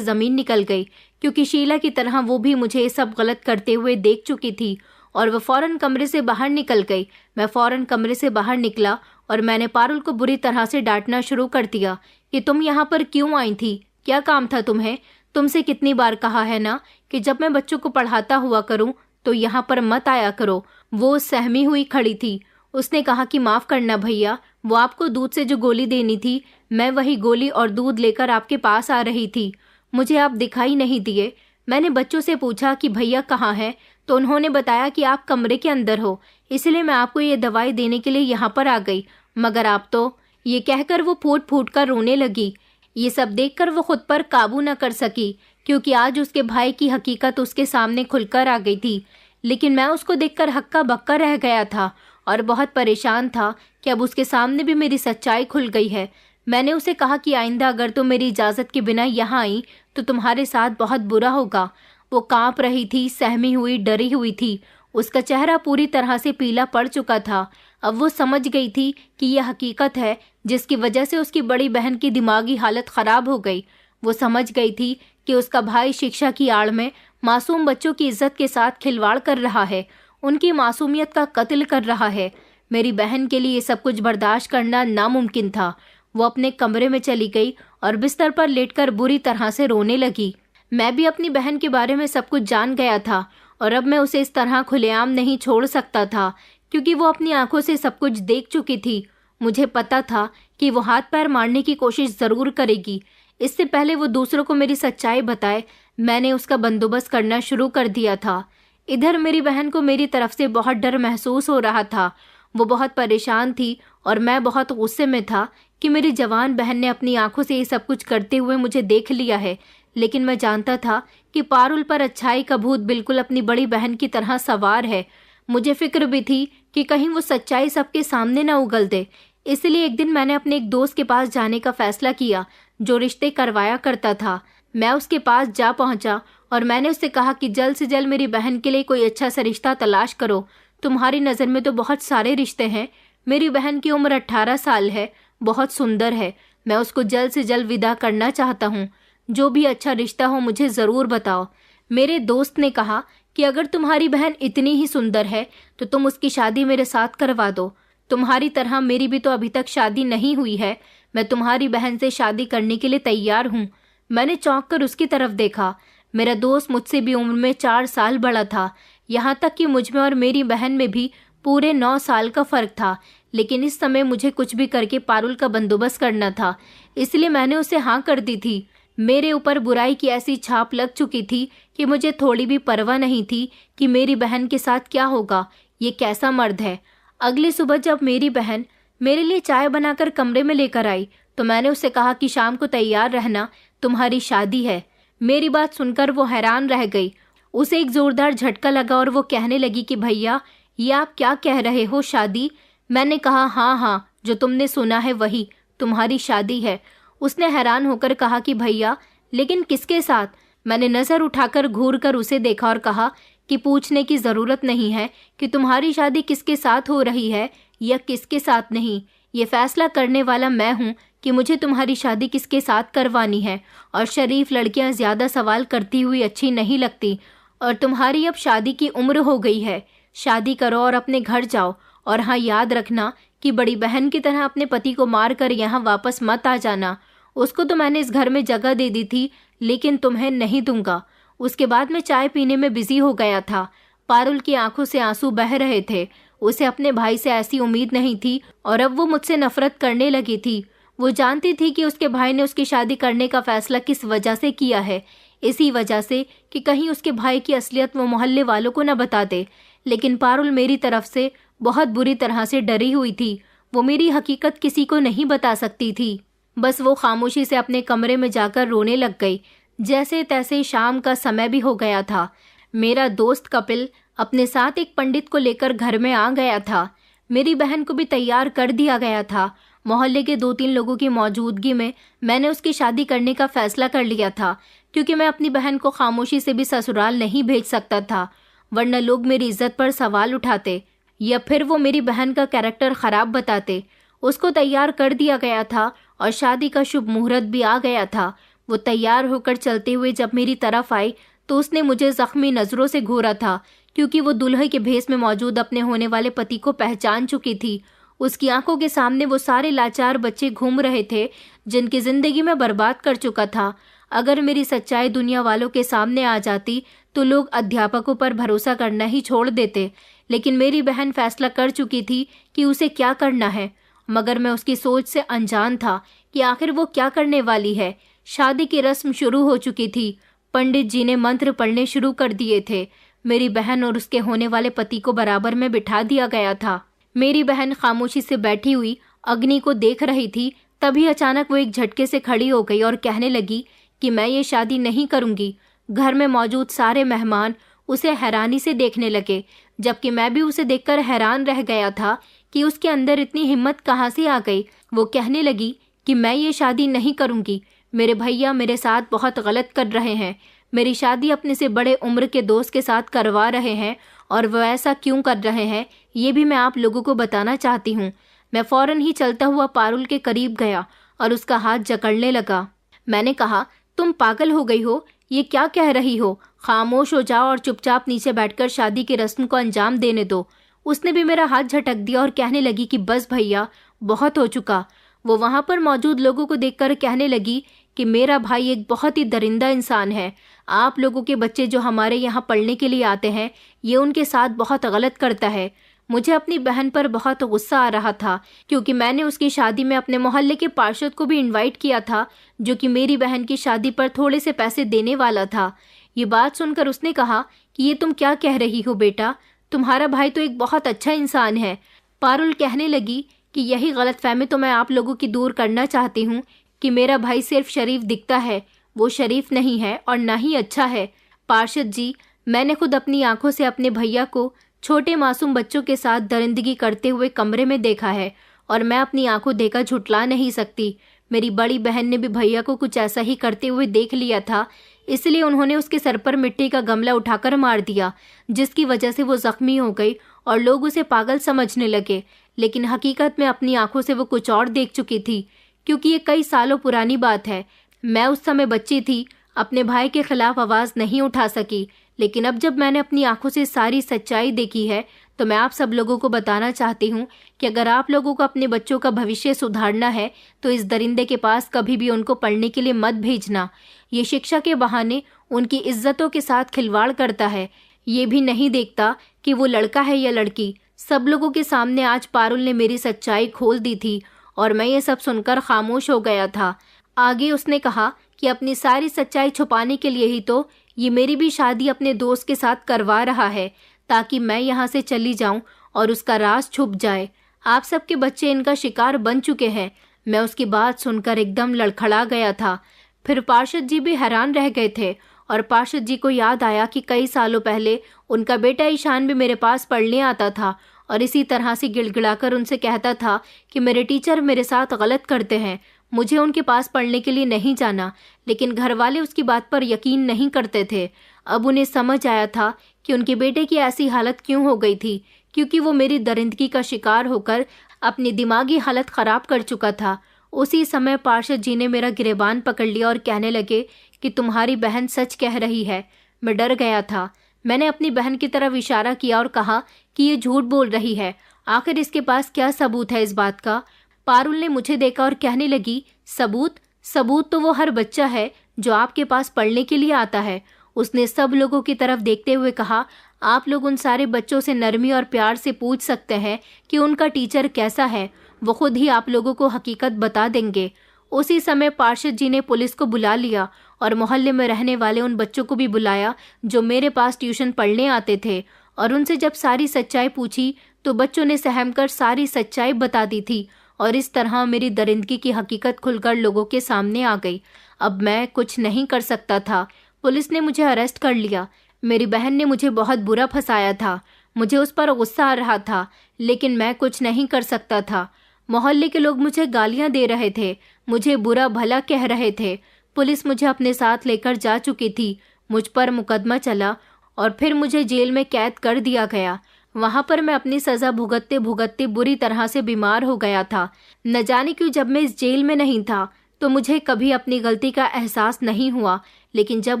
ज़मीन निकल गई, क्योंकि शीला की तरह वो भी मुझे ये सब गलत करते हुए देख चुकी थी और वह फ़ौरन कमरे से बाहर निकल गई। मैं फ़ौरन कमरे से बाहर निकला और मैंने पारुल को बुरी तरह से डांटना शुरू कर दिया कि तुम यहाँ पर क्यों आई थी? क्या काम था तुम्हें? तुमसे कितनी बार कहा है ना कि जब मैं बच्चों को पढ़ाता हुआ करूं तो यहाँ पर मत आया करो। वो सहमी हुई खड़ी थी। उसने कहा कि माफ़ करना भैया, वो आपको दूध से जो गोली देनी थी, मैं वही गोली और दूध लेकर आपके पास आ रही थी। मुझे आप दिखाई नहीं दिए। मैंने बच्चों से पूछा कि भैया कहाँ हैं, तो उन्होंने बताया कि आप कमरे के अंदर हो, इसलिए मैं आपको ये दवाई देने के लिए यहाँ पर आ गई। मगर आप तो, ये कहकर वो फूट फूट कर रोने लगी। ये सब देखकर वो खुद पर काबू न कर सकी, क्योंकि आज उसके भाई की हकीकत उसके सामने खुलकर आ गई थी। लेकिन मैं उसको देखकर हक्का बक्का रह गया था और बहुत परेशान था कि अब उसके सामने भी मेरी सच्चाई खुल गई है। मैंने उसे कहा कि आइंदा अगर तुम मेरी इजाज़त के बिना यहाँ आई तो तुम्हारे साथ बहुत बुरा होगा। वो कांप रही थी, सहमी हुई, डरी हुई थी। उसका चेहरा पूरी तरह से पीला पड़ चुका था। अब वो समझ गई थी कि यह हकीकत है जिसकी वजह से उसकी बड़ी बहन की दिमागी हालत ख़राब हो गई। वो समझ गई थी कि उसका भाई शिक्षा की आड़ में मासूम बच्चों की इज्जत के साथ खिलवाड़ कर रहा है, उनकी मासूमियत का कत्ल कर रहा है। मेरी बहन के लिए ये सब कुछ बर्दाश्त करना नामुमकिन था। वो अपने कमरे में चली गई और बिस्तर पर लेटकर बुरी तरह से रोने लगी। मैं भी अपनी बहन के बारे में सब कुछ जान गया था और अब मैं उसे इस तरह खुलेआम नहीं छोड़ सकता था, क्योंकि वो अपनी आंखों से सब कुछ देख चुकी थी। मुझे पता था कि वो हाथ पैर मारने की कोशिश ज़रूर करेगी। इससे पहले वो दूसरों को मेरी सच्चाई बताए, मैंने उसका बंदोबस्त करना शुरू कर दिया था। इधर मेरी बहन को मेरी तरफ से बहुत डर महसूस हो रहा था। वो बहुत परेशान थी और मैं बहुत गुस्से में था कि मेरी जवान बहन ने अपनी आंखों से ये सब कुछ करते हुए मुझे देख लिया है। लेकिन मैं जानता था कि पारुल पर अच्छाई का भूत बिल्कुल अपनी बड़ी बहन की तरह सवार है। मुझे फिक्र भी थी कि कहीं वो सच्चाई सबके सामने न उगल दे। इसलिए एक दिन मैंने अपने एक दोस्त के पास जाने का फैसला किया जो रिश्ते करवाया करता था। मैं उसके पास जा पहुंचा और मैंने उससे कहा कि जल्द से जल्द मेरी बहन के लिए कोई अच्छा सा रिश्ता तलाश करो। तुम्हारी नज़र में तो बहुत सारे रिश्ते हैं। मेरी बहन की उम्र 18 साल है, बहुत सुंदर है। मैं उसको जल्द से जल्द विदा करना चाहता हूँ। जो भी अच्छा रिश्ता हो मुझे ज़रूर बताओ। मेरे दोस्त ने कहा कि अगर तुम्हारी बहन इतनी ही सुंदर है तो तुम उसकी शादी मेरे साथ करवा दो। तुम्हारी तरह मेरी भी तो अभी तक शादी नहीं हुई है। मैं तुम्हारी बहन से शादी करने के लिए तैयार हूँ। मैंने चौंक कर उसकी तरफ देखा। मेरा दोस्त मुझसे भी उम्र में 4 साल बड़ा था। यहाँ तक कि मुझ में और मेरी बहन में भी पूरे 9 साल का फ़र्क था। लेकिन इस समय मुझे कुछ भी करके पारुल का बंदोबस्त करना था, इसलिए मैंने उसे हाँ कर दी थी। मेरे ऊपर बुराई की ऐसी छाप लग चुकी थी कि मुझे थोड़ी भी परवाह नहीं थी कि मेरी बहन के साथ क्या होगा। ये कैसा मर्द है। अगली सुबह जब मेरी बहन मेरे लिए चाय बनाकर कमरे में लेकर आई तो मैंने उससे कहा कि शाम को तैयार रहना, तुम्हारी शादी है। मेरी बात सुनकर वो हैरान रह गई। उसे एक ज़ोरदार झटका लगा और वो कहने लगी कि भैया, ये आप क्या कह रहे हो, शादी? मैंने कहा हाँ हाँ, जो तुमने सुना है वही, तुम्हारी शादी है। उसने हैरान होकर कहा कि भैया, लेकिन किसके साथ? मैंने नज़र उठाकर घूर कर उसे देखा और कहा कि पूछने की ज़रूरत नहीं है कि तुम्हारी शादी किसके साथ हो रही है या किसके साथ नहीं। ये फैसला करने वाला मैं हूँ कि मुझे तुम्हारी शादी किसके साथ करवानी है। और शरीफ लड़कियाँ ज़्यादा सवाल करती हुई अच्छी नहीं लगती, और तुम्हारी अब शादी की उम्र हो गई है। शादी करो और अपने घर जाओ। और हाँ, याद रखना कि बड़ी बहन की तरह अपने पति को मार कर यहाँ वापस मत आ जाना। उसको तो मैंने इस घर में जगह दे दी थी, लेकिन तुम्हें नहीं दूंगा। उसके बाद मैं चाय पीने में बिजी हो गया था। पारुल की आंखों से आंसू बह रहे थे। उसे अपने भाई से ऐसी उम्मीद नहीं थी और अब वो मुझसे नफरत करने लगी थी। वो जानती थी कि उसके भाई ने उसकी शादी करने का फैसला किस वजह से किया है। इसी वजह से कि कहीं उसके भाई की असलियत वो मोहल्ले वालों को न बता दे। लेकिन पारुल मेरी तरफ से बहुत बुरी तरह से डरी हुई थी। वो मेरी हकीकत किसी को नहीं बता सकती थी। बस वो खामोशी से अपने कमरे में जाकर रोने लग गई। जैसे तैसे शाम का समय भी हो गया था। मेरा दोस्त कपिल अपने साथ एक पंडित को लेकर घर में आ गया था। मेरी बहन को भी तैयार कर दिया गया था। मोहल्ले के 2-3 लोगों की मौजूदगी में मैंने उसकी शादी करने का फैसला कर लिया था, क्योंकि मैं अपनी बहन को खामोशी से भी ससुराल नहीं भेज सकता था, वरना लोग मेरी इज्जत पर सवाल उठाते या फिर वो मेरी बहन का कैरेक्टर खराब बताते। उसको तैयार कर दिया गया था और शादी का शुभ मुहूर्त भी आ गया था। वो तैयार होकर चलते हुए जब मेरी तरफ आई तो उसने मुझे जख्मी नजरों से घूरा था, क्योंकि वो दुल्हे के भेष में मौजूद अपने होने वाले पति को पहचान चुकी थी। उसकी आंखों के सामने वो सारे लाचार बच्चे घूम रहे थे जिनकी जिंदगी में बर्बाद कर चुका था। अगर मेरी सच्चाई दुनिया वालों के सामने आ जाती तो लोग अध्यापकों पर भरोसा करना ही छोड़ देते। लेकिन मेरी बहन फैसला कर चुकी थी कि उसे क्या करना है, मगर मैं उसकी सोच से अनजान था कि आखिर वो क्या करने वाली है। शादी की रस्म शुरू हो चुकी थी। पंडित जी ने मंत्र पढ़ने शुरू कर दिए थे। मेरी बहन और उसके होने वाले पति को बराबर में बिठा दिया गया था। मेरी बहन खामोशी से बैठी हुई अग्नि को देख रही थी। तभी अचानक वो एक झटके से खड़ी हो गई और कहने लगी कि मैं ये शादी नहीं करूंगी। घर में मौजूद सारे मेहमान उसे हैरानी से देखने लगे, जबकि मैं भी उसे देखकर हैरान रह गया था कि उसके अंदर इतनी हिम्मत कहाँ से आ गई। वो कहने लगी कि मैं ये शादी नहीं करूंगी। मेरे भैया मेरे साथ बहुत गलत कर रहे हैं। मेरी शादी अपने से बड़े उम्र के दोस्त के साथ करवा रहे हैं, और वह ऐसा क्यों कर रहे हैं ये भी मैं आप लोगों को बताना चाहती हूँ। मैं फौरन ही चलता हुआ पारुल के करीब गया और उसका हाथ जकड़ने लगा। मैंने कहा, तुम पागल हो गई हो? ये क्या कह रही हो? खामोश हो जाओ और चुपचाप नीचे बैठकर शादी की रस्म को अंजाम देने दो। उसने भी मेरा हाथ झटक दिया और कहने लगी कि बस भैया, बहुत हो चुका। वो वहां पर मौजूद लोगों को देखकर कहने लगी कि मेरा भाई एक बहुत ही दरिंदा इंसान है। आप लोगों के बच्चे जो हमारे यहाँ पढ़ने के लिए आते हैं, ये उनके साथ बहुत गलत करता है। मुझे अपनी बहन पर बहुत गुस्सा आ रहा था, क्योंकि मैंने उसकी शादी में अपने मोहल्ले के पार्षद को भी इनवाइट किया था, जो कि मेरी बहन की शादी पर थोड़े से पैसे देने वाला था। ये बात सुनकर उसने कहा कि ये तुम क्या कह रही हो बेटा? तुम्हारा भाई तो एक बहुत अच्छा इंसान है। पारुल कहने लगी कि यही गलतफहमी तो मैं आप लोगों की दूर करना चाहती हूँ कि मेरा भाई सिर्फ शरीफ दिखता है। वो शरीफ नहीं है और ना ही अच्छा है। पार्षद जी, मैंने खुद अपनी आंखों से अपने भैया को छोटे मासूम बच्चों के साथ दरिंदगी करते हुए कमरे में देखा है, और मैं अपनी आंखों देखकर झुठला नहीं सकती। मेरी बड़ी बहन ने भी भैया को कुछ ऐसा ही करते हुए देख लिया था, इसलिए उन्होंने उसके सर पर मिट्टी का गमला उठाकर मार दिया, जिसकी वजह से वो जख्मी हो गई और लोग उसे पागल समझने लगे। लेकिन हकीकत में अपनी आंखों से वो कुछ और देख चुकी थी, क्योंकि ये कई सालों पुरानी बात है। मैं उस समय बच्ची थी, अपने भाई के खिलाफ आवाज़ नहीं उठा सकी। लेकिन अब जब मैंने अपनी आंखों से सारी सच्चाई देखी है, तो मैं आप सब लोगों को बताना चाहती हूँ कि अगर आप लोगों को अपने बच्चों का भविष्य सुधारना है तो इस दरिंदे के पास कभी भी उनको पढ़ने के लिए मत भेजना। ये शिक्षा के बहाने उनकी इज्जतों के साथ खिलवाड़ करता है। ये भी नहीं देखता कि वो लड़का है या लड़की। सब लोगों के सामने आज पारुल ने मेरी सच्चाई खोल दी थी और मैं ये सब सुनकर खामोश हो गया था। आगे उसने कहा कि अपनी सारी सच्चाई छुपाने के लिए ही तो ये मेरी भी शादी अपने दोस्त के साथ करवा रहा है, ताकि मैं यहाँ से चली जाऊँ और उसका राज छुप जाए। आप सबके बच्चे इनका शिकार बन चुके हैं। मैं उसकी बात सुनकर एकदम लड़खड़ा गया था। फिर पार्षद जी भी हैरान रह गए थे, और पार्षद जी को याद आया कि कई सालों पहले उनका बेटा ईशान भी मेरे पास पढ़ने आता था और इसी तरह से गिड़गिड़ाकर उनसे कहता था कि मेरे टीचर मेरे साथ गलत करते हैं, मुझे उनके पास पढ़ने के लिए नहीं जाना, लेकिन घर वाले उसकी बात पर यकीन नहीं करते थे। अब उन्हें समझ आया था कि उनके बेटे की ऐसी हालत क्यों हो गई थी, क्योंकि वो मेरी दरिंदगी का शिकार होकर अपनी दिमागी हालत खराब कर चुका था। उसी समय पार्षद जी ने मेरा गिरेबान पकड़ लिया और कहने लगे कि तुम्हारी बहन सच कह रही है। मैं डर गया था। मैंने अपनी बहन की तरफ इशारा किया और कहा कि ये झूठ बोल रही है, आखिर इसके पास क्या सबूत है इस बात का। पारुल ने मुझे देखा और कहने लगी, सबूत तो वो हर बच्चा है जो आपके पास पढ़ने के लिए आता है। उसने सब लोगों की तरफ देखते हुए कहा, आप लोग उन सारे बच्चों से नरमी और प्यार से पूछ सकते हैं कि उनका टीचर कैसा है, वो खुद ही आप लोगों को हकीकत बता देंगे। उसी समय पार्षद जी ने पुलिस को बुला लिया और मोहल्ले में रहने वाले उन बच्चों को भी बुलाया जो मेरे पास ट्यूशन पढ़ने आते थे, और उनसे जब सारी सच्चाई पूछी तो बच्चों ने सहम कर सारी सच्चाई बता दी थी, और इस तरह मेरी दरिंदगी की हकीकत खुलकर लोगों के सामने आ गई। अब मैं कुछ नहीं कर सकता था। पुलिस ने मुझे अरेस्ट कर लिया। मेरी बहन ने मुझे बहुत बुरा फंसाया था। मुझे उस पर गुस्सा आ रहा था, लेकिन मैं कुछ नहीं कर सकता था। मोहल्ले के लोग मुझे गालियां दे रहे थे, मुझे बुरा भला कह रहे थे। पुलिस मुझे अपने साथ लेकर जा चुकी थी। मुझ पर मुकदमा चला और फिर मुझे जेल में कैद कर दिया गया। वहां पर मैं अपनी सजा भुगतते भुगतते बुरी तरह से बीमार हो गया था। न जाने क्यों जब मैं इस जेल में नहीं था तो मुझे कभी अपनी गलती का एहसास नहीं हुआ, लेकिन जब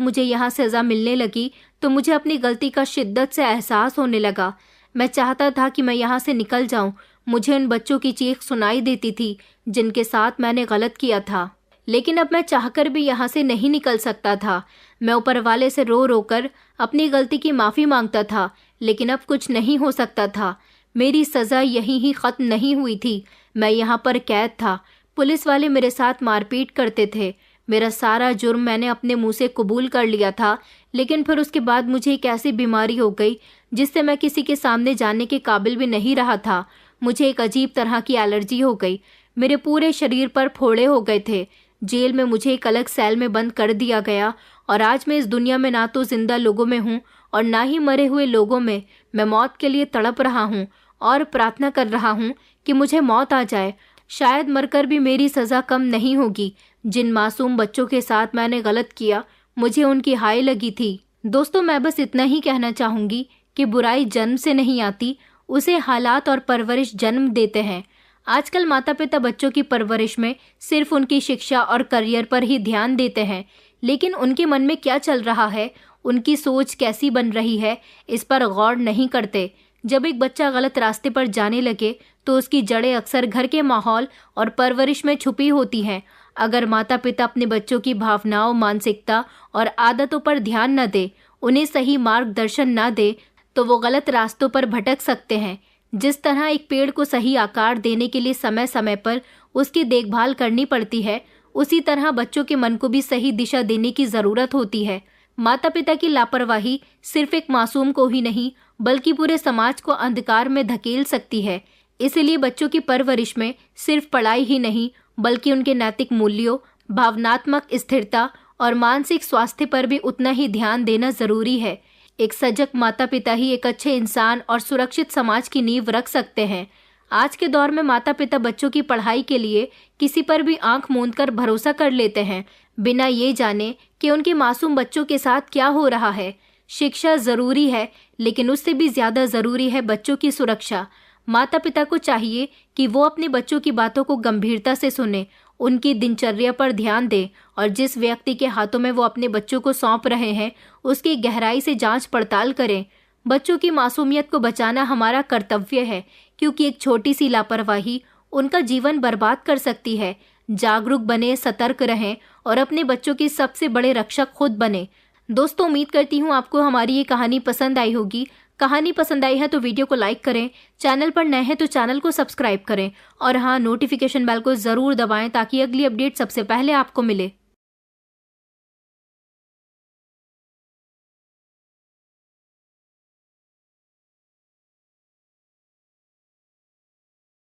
मुझे यहाँ सजा मिलने लगी तो मुझे अपनी गलती का शिद्दत से एहसास होने लगा। मैं चाहता था कि मैं यहाँ से निकल जाऊं। मुझे उन बच्चों की चीख सुनाई देती थी जिनके साथ मैंने गलत किया था, लेकिन अब मैं चाहकर भी यहाँ से नहीं निकल सकता था। मैं ऊपर वाले से रो रो कर अपनी गलती की माफ़ी मांगता था, लेकिन अब कुछ नहीं हो सकता था। मेरी सज़ा यहीं ही ख़त्म नहीं हुई थी। मैं यहाँ पर कैद था। पुलिस वाले मेरे साथ मारपीट करते थे। मेरा सारा जुर्म मैंने अपने मुंह से कबूल कर लिया था, लेकिन फिर उसके बाद मुझे एक ऐसी बीमारी हो गई जिससे मैं किसी के सामने जाने के काबिल भी नहीं रहा था। मुझे एक अजीब तरह की एलर्जी हो गई। मेरे पूरे शरीर पर फोड़े हो गए थे। जेल में मुझे एक अलग सेल में बंद कर दिया गया, और आज मैं इस दुनिया में ना तो जिंदा लोगों में हूँ और ना ही मरे हुए लोगों में। मैं मौत के लिए तड़प रहा हूँ और प्रार्थना कर रहा हूँ कि मुझे मौत आ जाए। शायद मरकर भी मेरी सज़ा कम नहीं होगी। जिन मासूम बच्चों के साथ मैंने गलत किया, मुझे उनकी हाय लगी थी। दोस्तों, मैं बस इतना ही कहना चाहूँगी कि बुराई जन्म से नहीं आती, उसे हालात और परवरिश जन्म देते हैं। आजकल माता पिता बच्चों की परवरिश में सिर्फ उनकी शिक्षा और करियर पर ही ध्यान देते हैं, लेकिन उनके मन में क्या चल रहा है, उनकी सोच कैसी बन रही है, इस पर गौर नहीं करते। जब एक बच्चा गलत रास्ते पर जाने लगे तो उसकी जड़ें अक्सर घर के माहौल और परवरिश में छुपी होती हैं। अगर माता पिता अपने बच्चों की भावनाओं, मानसिकता और आदतों पर ध्यान न दे, उन्हें सही मार्गदर्शन न दे, तो वो गलत रास्तों पर भटक सकते हैं। जिस तरह एक पेड़ को सही आकार देने के लिए समय समय पर उसकी देखभाल करनी पड़ती है, उसी तरह बच्चों के मन को भी सही दिशा देने की ज़रूरत होती है। माता पिता की लापरवाही सिर्फ एक मासूम को ही नहीं बल्कि पूरे समाज को अंधकार में धकेल सकती है। इसलिए बच्चों की परवरिश में सिर्फ पढ़ाई ही नहीं बल्कि उनके नैतिक मूल्यों, भावनात्मक स्थिरता और मानसिक स्वास्थ्य पर भी उतना ही ध्यान देना जरूरी है। एक सजग माता पिता ही एक अच्छे इंसान और सुरक्षित समाज की नींव रख सकते हैं। आज के दौर में माता पिता बच्चों की पढ़ाई के लिए किसी पर भी आंख मूंद कर भरोसा कर लेते हैं, बिना ये जाने कि उनके मासूम बच्चों के साथ क्या हो रहा है। शिक्षा जरूरी है, लेकिन उससे भी ज्यादा जरूरी है बच्चों की सुरक्षा। माता पिता को चाहिए कि वो अपने बच्चों की बातों को गंभीरता से सुने, उनकी दिनचर्या पर ध्यान दें और जिस व्यक्ति के हाथों में वो अपने बच्चों को सौंप रहे हैं उसकी गहराई से जांच पड़ताल करें। बच्चों की मासूमियत को बचाना हमारा कर्तव्य है, क्योंकि एक छोटी सी लापरवाही उनका जीवन बर्बाद कर सकती है। जागरूक बने, सतर्क रहें और अपने बच्चों के सबसे बड़े रक्षक खुद बने। दोस्तों, उम्मीद करती हूँ आपको हमारी ये कहानी पसंद आई होगी। कहानी पसंद आई है तो वीडियो को लाइक करें, चैनल पर नए हैं तो चैनल को सब्सक्राइब करें और हाँ, नोटिफिकेशन बेल को ज़रूर दबाएं ताकि अगली अपडेट सबसे पहले आपको मिले।